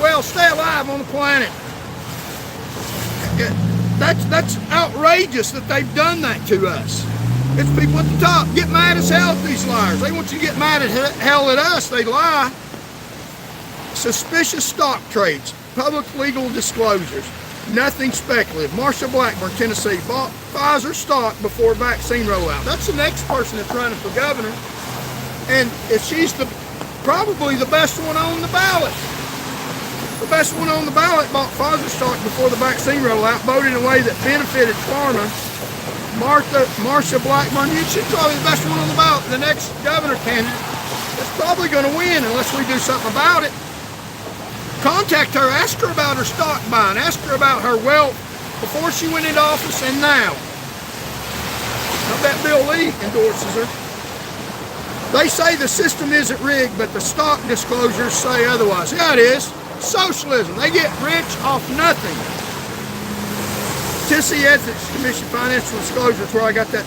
alive on the planet? That's outrageous that they've done that to us. It's people at the top. Get mad as hell at these liars. They want you to get mad at hell at us. They lie. Suspicious stock trades, public legal disclosures, nothing speculative. Marsha Blackburn, Tennessee, bought Pfizer stock before vaccine rollout. That's the next person that's running for governor. And if she's probably the best one on the ballot. The best one on the ballot bought Pfizer stock before the vaccine rollout, voted in a way that benefited pharma Marsha Blackburn, she's probably the best one on the ballot. The next governor candidate is probably going to win unless we do something about it. Contact her, ask her about her stock buying, ask her about her wealth before she went into office and now. I bet Bill Lee endorses her. They say the system isn't rigged, but the stock disclosures say otherwise. Yeah, it is. Socialism. They get rich off nothing. Tennessee Ethics Commission Financial Disclosures, where I got that.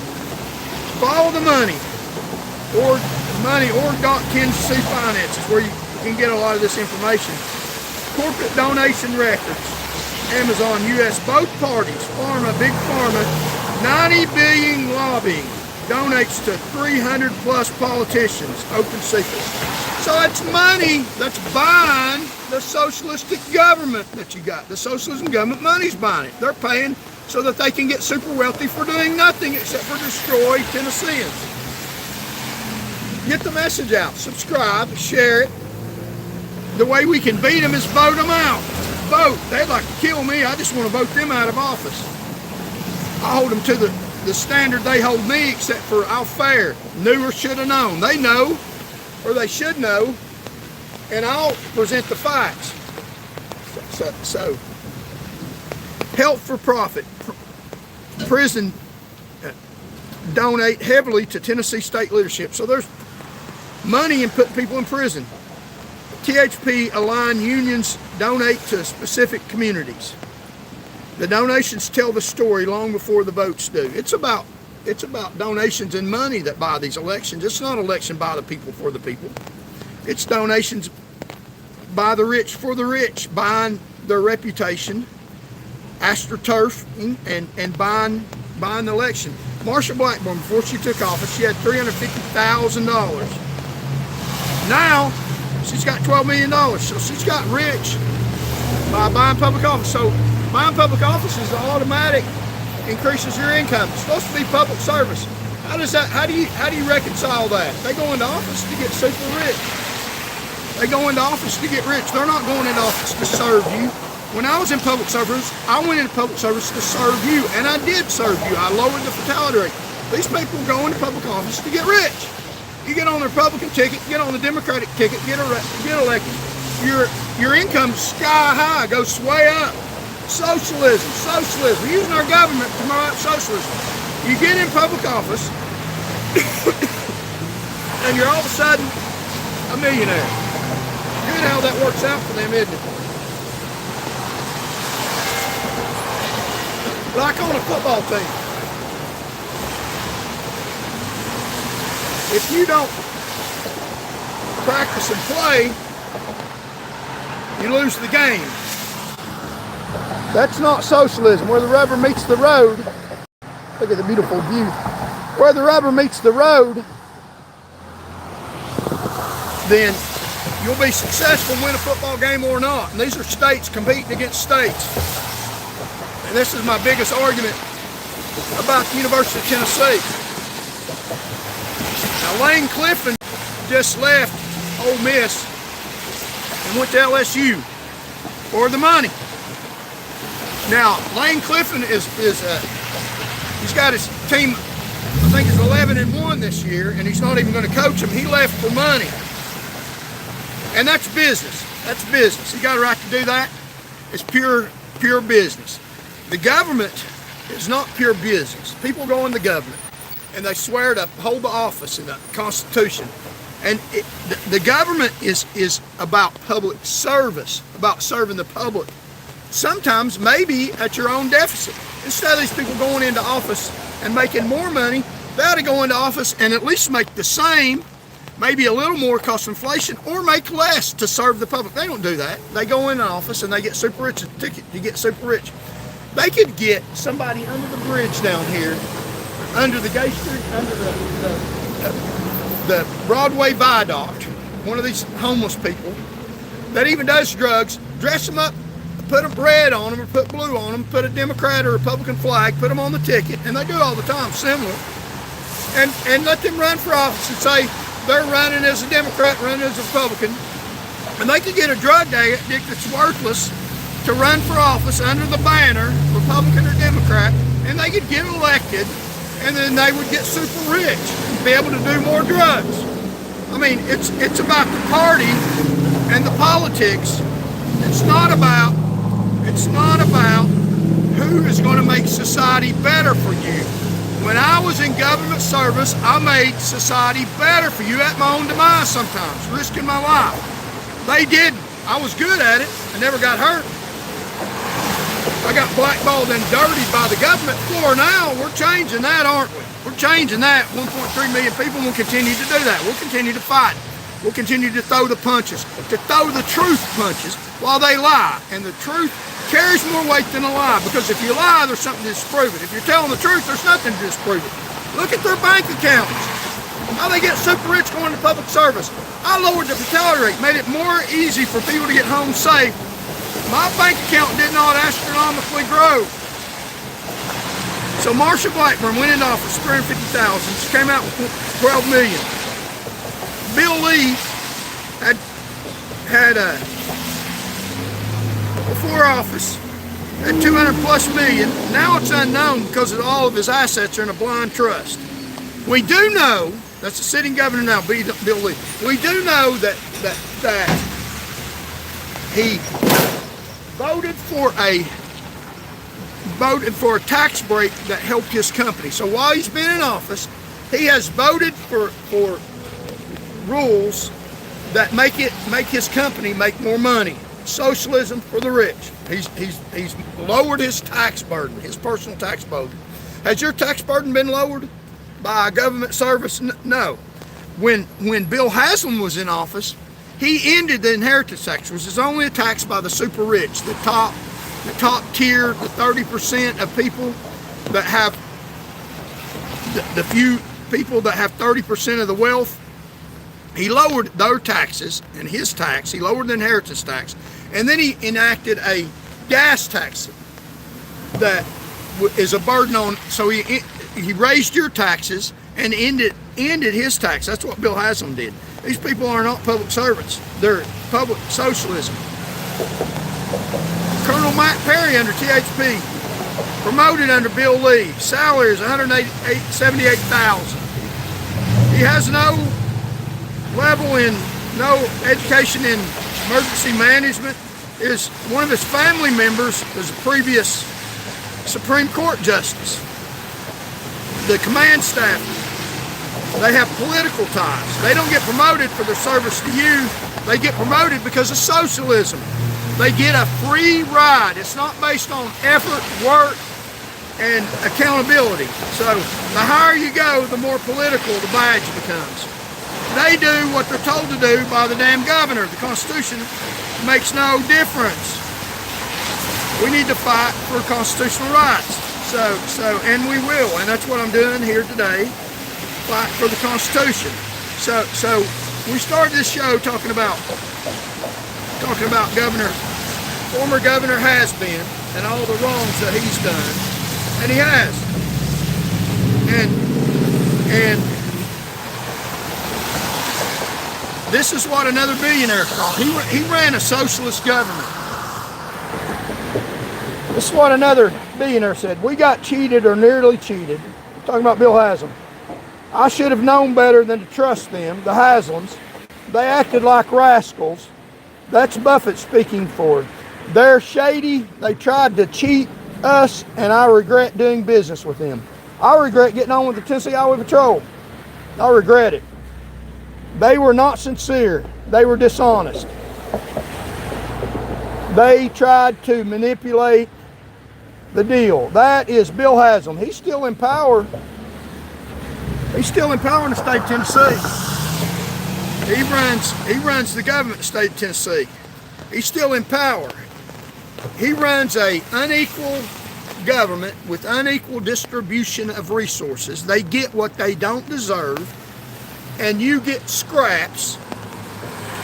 Follow the money. Or Tennessee Finances, where you can get a lot of this information. Corporate donation records. Amazon, U.S. Both parties, Pharma, Big Pharma, 90 billion lobbying, donates to 300 plus politicians, open secret. So it's money that's buying the socialistic government that you got. The socialism government money's buying it. They're paying so that they can get super wealthy for doing nothing except for destroy Tennesseans. Get the message out. Subscribe, share it. The way we can beat them is vote them out. Vote. They'd like to kill me. I just want to vote them out of office. I hold them to the standard they hold me, except for I'll fair. Knew or should have known. They know, or they should know, and I'll present the facts. So health for profit. Prison donate heavily to Tennessee state leadership. So there's money in putting people in prison. THP aligned unions donate to specific communities. The donations tell the story long before the votes do. It's about donations and money that buy these elections. It's not election by the people for the people. It's donations by the rich for the rich, buying their reputation, astroturf, and buying the election. Marsha Blackburn, before she took office, she had $350,000. Now, she's got $12 million. So she's got rich by buying public office. So buying public office is automatic increases your income. It's supposed to be public service. How do you reconcile that? They go into office to get super rich. They go into office to get rich. They're not going into office to serve you. When I was in public service, I went into public service to serve you, and I did serve you. I lowered the fatality rate. These people go into public office to get rich. You get on the Republican ticket, get on the Democratic ticket, get elected. Your income's sky high, goes way up. Socialism. We're using our government to promote socialism. You get in public office, and you're all of a sudden a millionaire. Good how that works out for them, isn't it? Like on a football team. If you don't practice and play, you lose the game. That's not socialism. Where the rubber meets the road, look at the beautiful view. Where the rubber meets the road, then you'll be successful and win a football game or not. And these are states competing against states. And this is my biggest argument about the University of Tennessee. Now, Lane Clifton just left Ole Miss and went to LSU for the money. Now, Lane Clifton he's got his team, I think it's 11-1 this year, and he's not even going to coach them. He left for money. And that's business. That's business. He got a right to do that. It's pure business. The government is not pure business. People go in the government and they swear to hold the office in the Constitution. And the government is about public service, about serving the public. Sometimes maybe at your own deficit. Instead of these people going into office and making more money, they ought to go into office and at least make the same, maybe a little more cost inflation, or make less to serve the public. They don't do that. They go into office and they get super rich. A ticket to get super rich. They could get somebody under the bridge down here, under the Gay Street, under the Broadway Viaduct, one of these homeless people that even does drugs, dress them up, put a red on them or put blue on them, put a Democrat or Republican flag, put them on the ticket, and they do it all the time, similar, and let them run for office and say they're running as a Democrat, running as a Republican, and they could get a drug addict that's worthless to run for office under the banner, Republican or Democrat, and they could get elected and then they would get super rich and be able to do more drugs. I mean, it's about the party and the politics. It's not about who is going to make society better for you. When I was in government service, I made society better for you at my own demise sometimes, risking my life. They didn't. I was good at it. I never got hurt. I got blackballed and dirtied by the government floor. Now we're changing that, aren't we? We're changing that. 1.3 million people will continue to do that. We'll continue to fight. We'll continue to throw the punches, to throw the truth punches while they lie. And the truth carries more weight than a lie, because if you lie, there's something to disprove it. If you're telling the truth, there's nothing to disprove it. Look at their bank accounts. How they get super rich going to public service. I lowered the fatality rate, made it more easy for people to get home safe. My bank account did not astronomically grow. So Marsha Blackburn went into office, 350,000. She came out with 12 million. Bill Lee had before office at 200 plus million. Now it's unknown because of all of his assets are in a blind trust. We do know, that's the sitting governor now, Bill Lee. We do know that he voted for a tax break that helped his company. So while he's been in office, he has voted for rules that make his company make more money. Socialism for the rich. He's lowered his tax burden, his personal tax burden. Has your tax burden been lowered by a government service? No. When Bill Haslam was in office, he ended the inheritance tax, which is only a tax by the super rich, the top tier, the 30% of people that have the few people that have 30% of the wealth. He lowered their taxes and his tax. He lowered the inheritance tax. And then he enacted a gas tax that is a burden on, so he raised your taxes and ended his tax. That's what Bill Haslam did. These people are not public servants. They're public socialism. Colonel Matt Perry under THP, promoted under Bill Lee. Salary is $178,000. He has no education in emergency management. One of his family members is a previous Supreme Court justice. The command staff, they have political ties. They don't get promoted for their service to you. They get promoted because of socialism. They get a free ride. It's not based on effort, work, and accountability. So the higher you go, the more political the badge becomes. They do what they're told to do by the damn governor. The Constitution makes no difference. We need to fight for constitutional rights. And we will, and that's what I'm doing here today. Fight for the Constitution. So we started this show talking about former Governor Has-Been and all the wrongs that he's done, and he has. And this is what another billionaire called. He ran a socialist government. This is what another billionaire said. We got cheated or nearly cheated. I'm talking about Bill Haslam. I should have known better than to trust them, the Haslams. They acted like rascals. That's Buffett speaking for. They're shady. They tried to cheat us, and I regret doing business with them. I regret getting on with the Tennessee Highway Patrol. I regret it. They were not sincere. They were dishonest. They tried to manipulate the deal. That is Bill Haslam. He's still in power. He's still in power in the state of Tennessee. He runs the government in the state of Tennessee. He's still in power. He runs a unequal government with unequal distribution of resources. They get what they don't deserve, and you get scraps,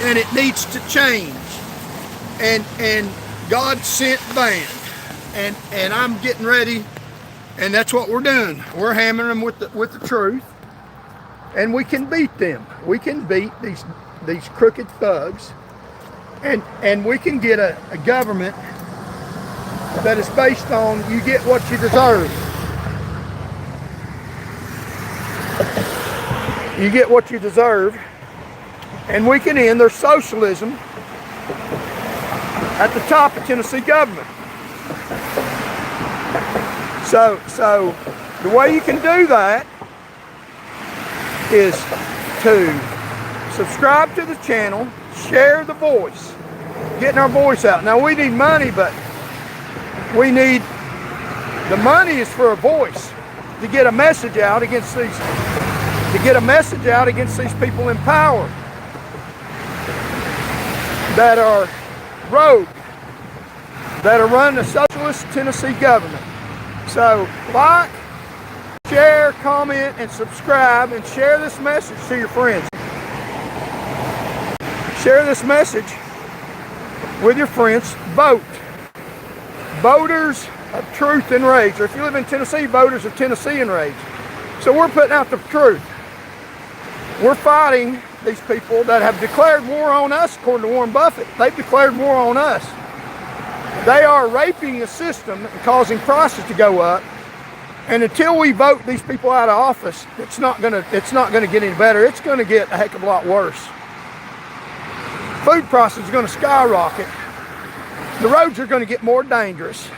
and it needs to change. And God sent band, and I'm getting ready, and that's what we're doing. We're hammering them with the truth, and we can beat them. We can beat these crooked thugs, and we can get a government that is based on you get what you deserve. you get what you deserve, and we can end their socialism at the top of Tennessee government. So the way you can do that is to subscribe to the channel, share the voice, getting our voice out. Now we need money, but the money is for a voice to get a message out against these people in power that are rogue, that are running a socialist Tennessee government. So like, share, comment, and subscribe, and share this message to your friends. Share this message with your friends. Vote. Voters of truth and rage. Or if you live in Tennessee, voters of Tennessee and rage. So we're putting out the truth. We're fighting these people that have declared war on us, according to Warren Buffett. They've declared war on us. They are raping the system and causing prices to go up. And until we vote these people out of office, it's not gonna get any better. It's gonna get a heck of a lot worse. Food prices are gonna skyrocket. The roads are gonna get more dangerous.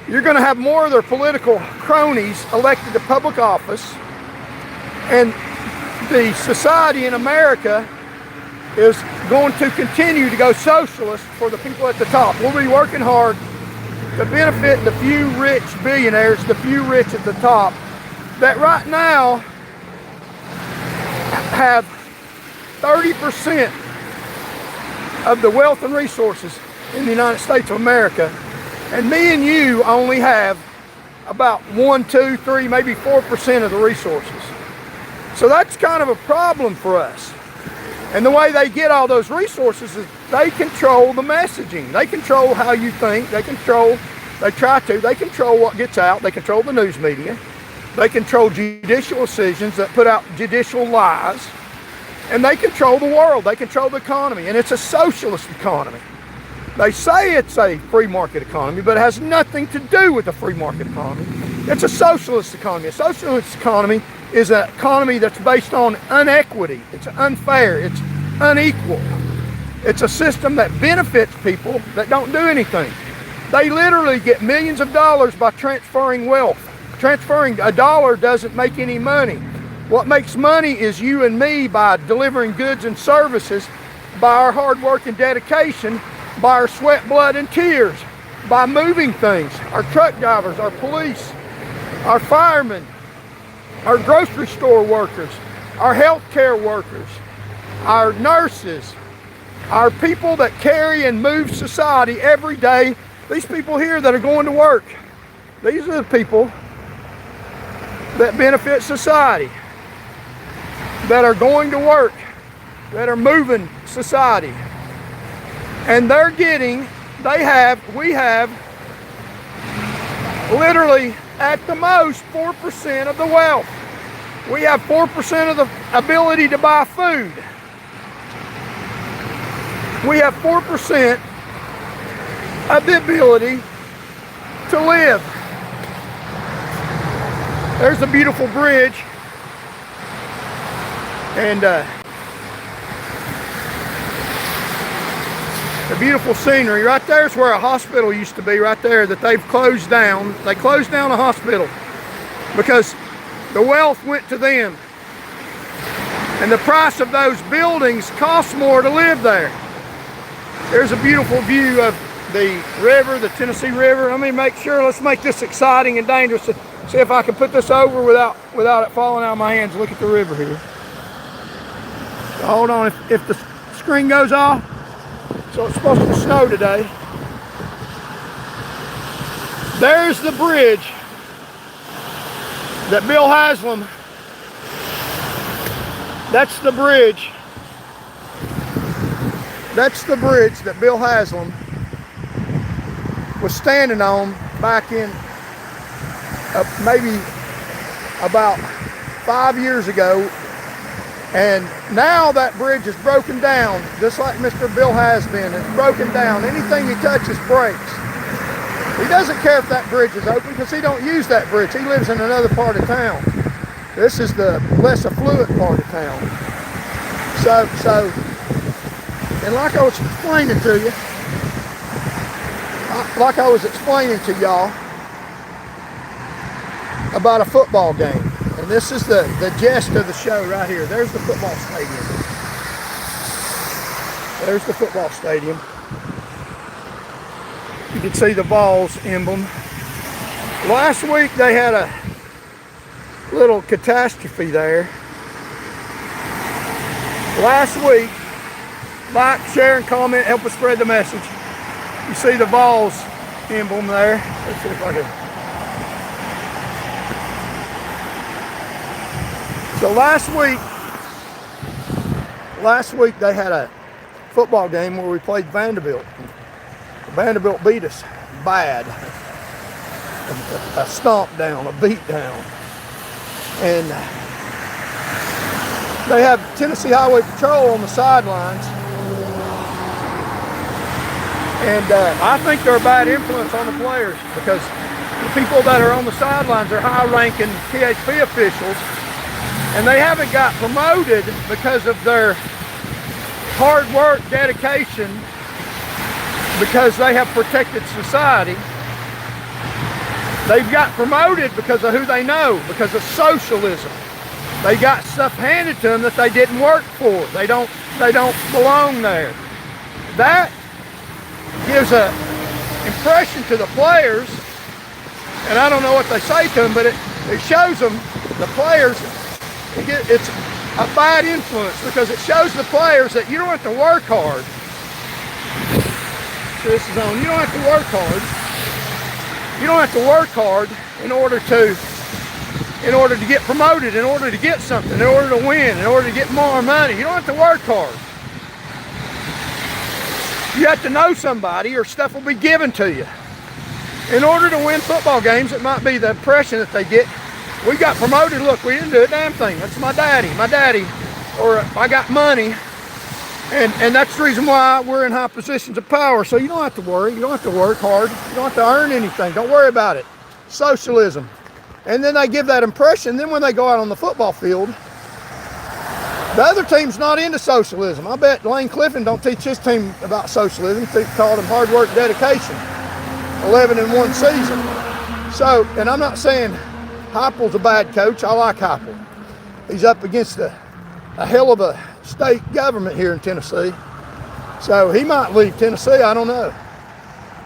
You're gonna have more of their political cronies elected to public office. And the society in America is going to continue to go socialist for the people at the top. We'll be working hard to benefit the few rich billionaires, the few rich at the top, that right now have 30% of the wealth and resources in the United States of America. And me and you only have about 1, 2, 3, maybe 4% of the resources. So that's kind of a problem for us. And the way they get all those resources is they control the messaging. They control how you think. They control what gets out. They control the news media. They control judicial decisions that put out judicial lies. And they control the world. They control the economy. And it's a socialist economy. They say it's a free market economy, but it has nothing to do with a free market economy. It's a socialist economy. A socialist economy is an economy that's based on inequity. It's unfair. It's unequal. It's a system that benefits people that don't do anything. They literally get millions of dollars by transferring wealth. Transferring a dollar doesn't make any money. What makes money is you and me by delivering goods and services, by our hard work and dedication, by our sweat, blood, and tears, by moving things. Our truck drivers, our police, our firemen, our grocery store workers, our healthcare workers, our nurses, our people that carry and move society every day. These people here that are going to work, these are the people that benefit society, that are going to work, that are moving society. And we have literally at the most 4% of the wealth. We have 4% of the ability to buy food. We have 4% of the ability to live. There's a beautiful bridge, and the beautiful scenery. Right there's where a hospital used to be, right there, that they've closed down. They closed down a hospital because the wealth went to them. And the price of those buildings costs more to live there. There's a beautiful view of the river, the Tennessee River. Let me make sure, let's make this exciting and dangerous. See if I can put this over without it falling out of my hands. Look at the river here. So hold on, if the screen goes off. So it's supposed to snow today. There's the bridge that Bill Haslam, that's the bridge that Bill Haslam was standing on back in maybe about 5 years ago. And now that bridge is broken down, just like Mr. Bill has been. It's broken down. Anything he touches breaks. He doesn't care if that bridge is open because he don't use that bridge. He lives in another part of town. This is the less affluent part of town. So, and like I was explaining to you, y'all about a football game. And this is the gist of the show right here. There's the football stadium. There's the football stadium. You can see the Vols emblem. Last week they had a little catastrophe there. Last week, like, share, and comment, help us spread the message. You see the Vols emblem there. Let's see if I can. So last week they had a football game where we played Vanderbilt. Vanderbilt beat us bad. A stomp down, a beat down. And they have Tennessee Highway Patrol on the sidelines. And I think they're a bad influence on the players, because the people that are on the sidelines are high-ranking THP officials, and they haven't got promoted because of their hard work, dedication, because they have protected society. They've got promoted because of who they know, because of socialism. They got stuff handed to them that they didn't work for. They don't belong there. That gives an impression to the players, and I don't know what they say to them, but it shows them, the players, it's a bad influence, because it shows the players that you don't have to work hard. So this is on. You don't have to work hard. You don't have to work hard in order to get promoted, in order to get something, in order to win, in order to get more money. You don't have to work hard. You have to know somebody, or stuff will be given to you. In order to win football games, it might be the impression that they get. We got promoted, look, we didn't do a damn thing. That's my daddy, or I got money. And that's the reason why we're in high positions of power. So you don't have to worry. You don't have to work hard. You don't have to earn anything. Don't worry about it. Socialism. And then they give that impression. Then when they go out on the football field, the other team's not into socialism. I bet Lane Clifton don't teach his team about socialism. He called them hard work, dedication. 11-1 season. So, and I'm not saying Heupel's a bad coach. I like Heupel. He's up against a hell of a state government here in Tennessee. So he might leave Tennessee, I don't know.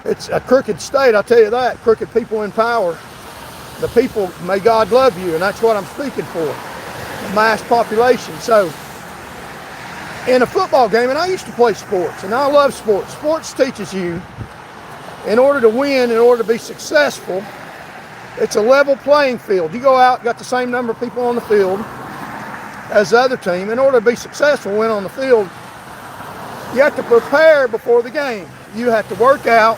It's a crooked state, I'll tell you that. Crooked people in power. The people, may God love you, and that's what I'm speaking for. The mass population. So in a football game, and I used to play sports, and I love sports. Sports teaches you, in order to win, in order to be successful, it's a level playing field. You go out, got the same number of people on the field as the other team. In order to be successful, win on the field, you have to prepare before the game. You have to work out.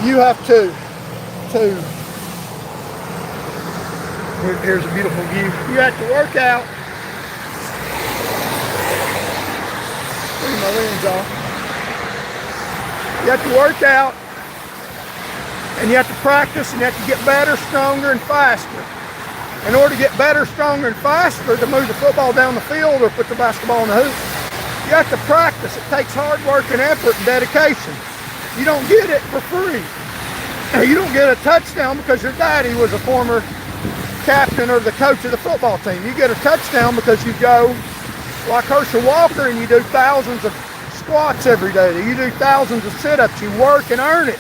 You have to here's a beautiful view. You have to work out. Leave my lens off. You have to work out, and you have to practice, and you have to get better, stronger, and faster. In order to get better, stronger, and faster, to move the football down the field or put the basketball in the hoop, you have to practice. It takes hard work and effort and dedication. You don't get it for free. You don't get a touchdown because your daddy was a former captain or the coach of the football team. You get a touchdown because you go like Herschel Walker and you do thousands of squats every day. You do thousands of sit-ups. You work and earn it.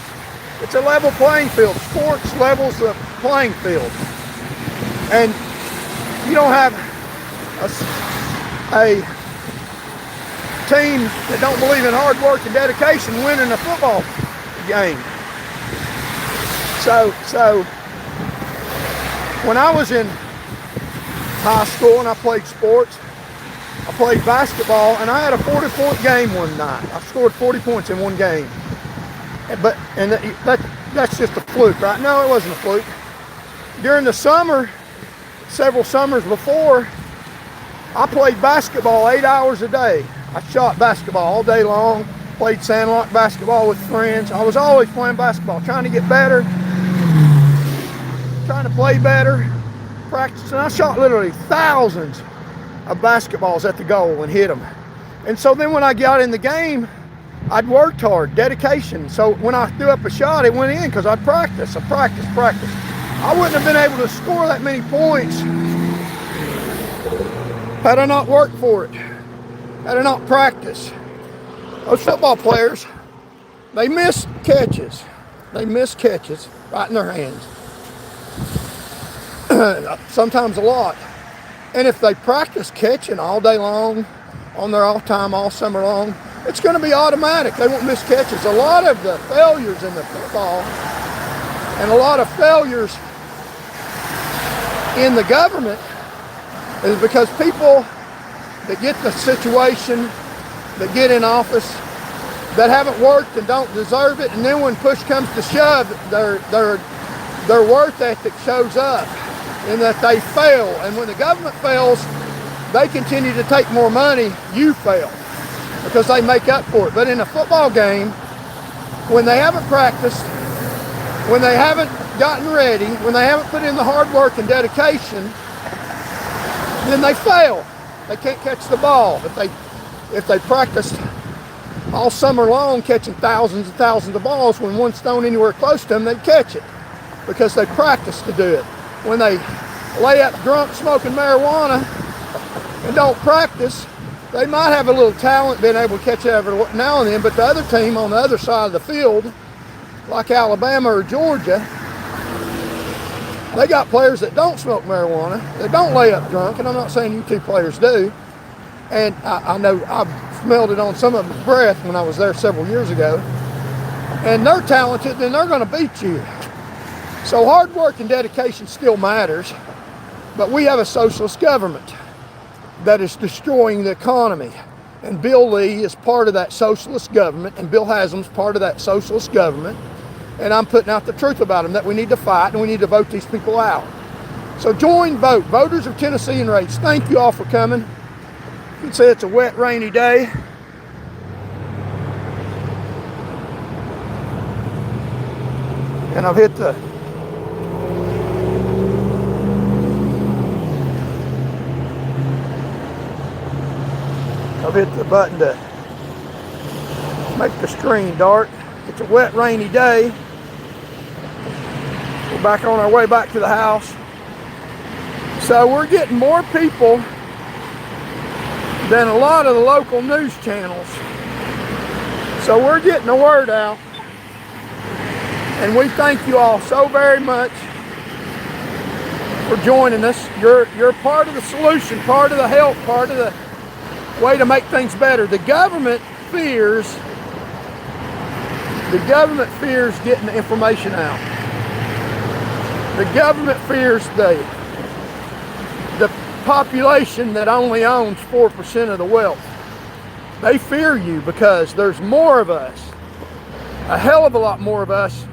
It's a level playing field. Sports levels the playing field. And you don't have a team that don't believe in hard work and dedication winning a football game. So when I was in high school and I played sports, I played basketball, and I had a 40-point game one night. I scored 40 points in one game. But that's just a fluke, right? No, it wasn't a fluke. During the summer, several summers before, I played basketball 8 hours a day. I shot basketball all day long, played sandlot basketball with friends. I was always playing basketball, trying to get better, trying to play better. practice, and I shot literally thousands of basketballs at the goal and hit them. And so then when I got in the game, I'd worked hard, dedication. So when I threw up a shot, it went in because I'd practiced. I practiced. I wouldn't have been able to score that many points had I not worked for it, had I not practiced. Those football players, they miss catches. They miss catches right in their hands. Sometimes a lot. And if they practice catching all day long, on their off time all summer long, it's going to be automatic. They won't miss catches. A lot of the failures in the football and a lot of failures in the government is because people that get the situation, that get in office, that haven't worked and don't deserve it, and then when push comes to shove, their worth ethic shows up in that they fail. And when the government fails, they continue to take more money, you fail, because they make up for it. But in a football game, when they haven't practiced, when they haven't gotten ready, when they haven't put in the hard work and dedication, then they fail. They can't catch the ball. If they practiced all summer long catching thousands and thousands of balls, when one's thrown anywhere close to them, they'd catch it because they practiced to do it. When they lay up drunk smoking marijuana and don't practice, they might have a little talent being able to catch it every now and then, but the other team on the other side of the field, like Alabama or Georgia, they got players that don't smoke marijuana, that don't lay up drunk, and I'm not saying you two players do, and I know I've smelled it on some of their breath when I was there several years ago, and they're talented and they're going to beat you. So hard work and dedication still matters, but we have a socialist government that is destroying the economy. And Bill Lee is part of that socialist government, and Bill Haslam's part of that socialist government. And I'm putting out the truth about them, that we need to fight and we need to vote these people out. So join, vote. Voters of Tennessee and race, thank you all for coming. You can say it's a wet, rainy day. And I've hit the button to make the screen dark. It's a wet, rainy day. We're back on our way back to the house. So we're getting more people than a lot of the local news channels. So we're getting the word out. And we thank you all so very much for joining us. You're part of the solution, part of the help, part of the way to make things better. The government fears getting the information out. The government fears the population that only owns 4% of the wealth. They fear you because there's more of us, a hell of a lot more of us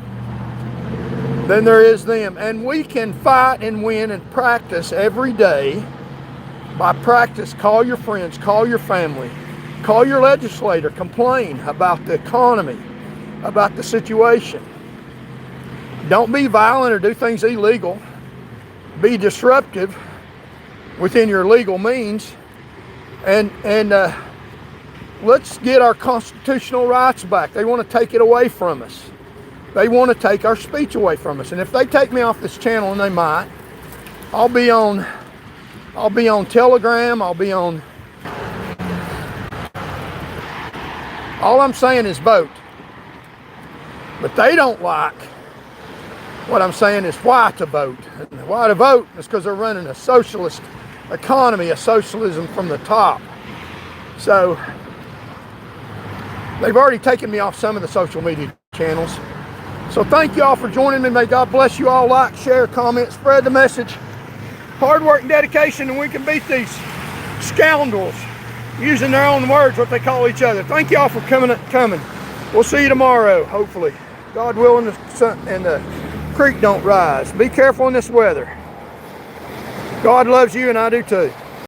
than there is them. And we can fight and win and practice every day. By practice, call your friends, call your family, call your legislator, complain about the economy, about the situation. Don't be violent or do things illegal. Be disruptive within your legal means. And let's get our constitutional rights back. They want to take it away from us. They want to take our speech away from us. And if they take me off this channel, and they might, I'll be on Telegram, I'll be on... All I'm saying is vote. But they don't like what I'm saying is why to vote. And why to vote is because they're running a socialist economy, a socialism from the top. So they've already taken me off some of the social media channels. So thank you all for joining me. May God bless you all. Like, share, comment, spread the message. Hard work and dedication, and we can beat these scoundrels using their own words, what they call each other. Thank you all for coming. We'll see you tomorrow, hopefully. God willing, the sun and the creek don't rise. Be careful in this weather. God loves you, and I do too.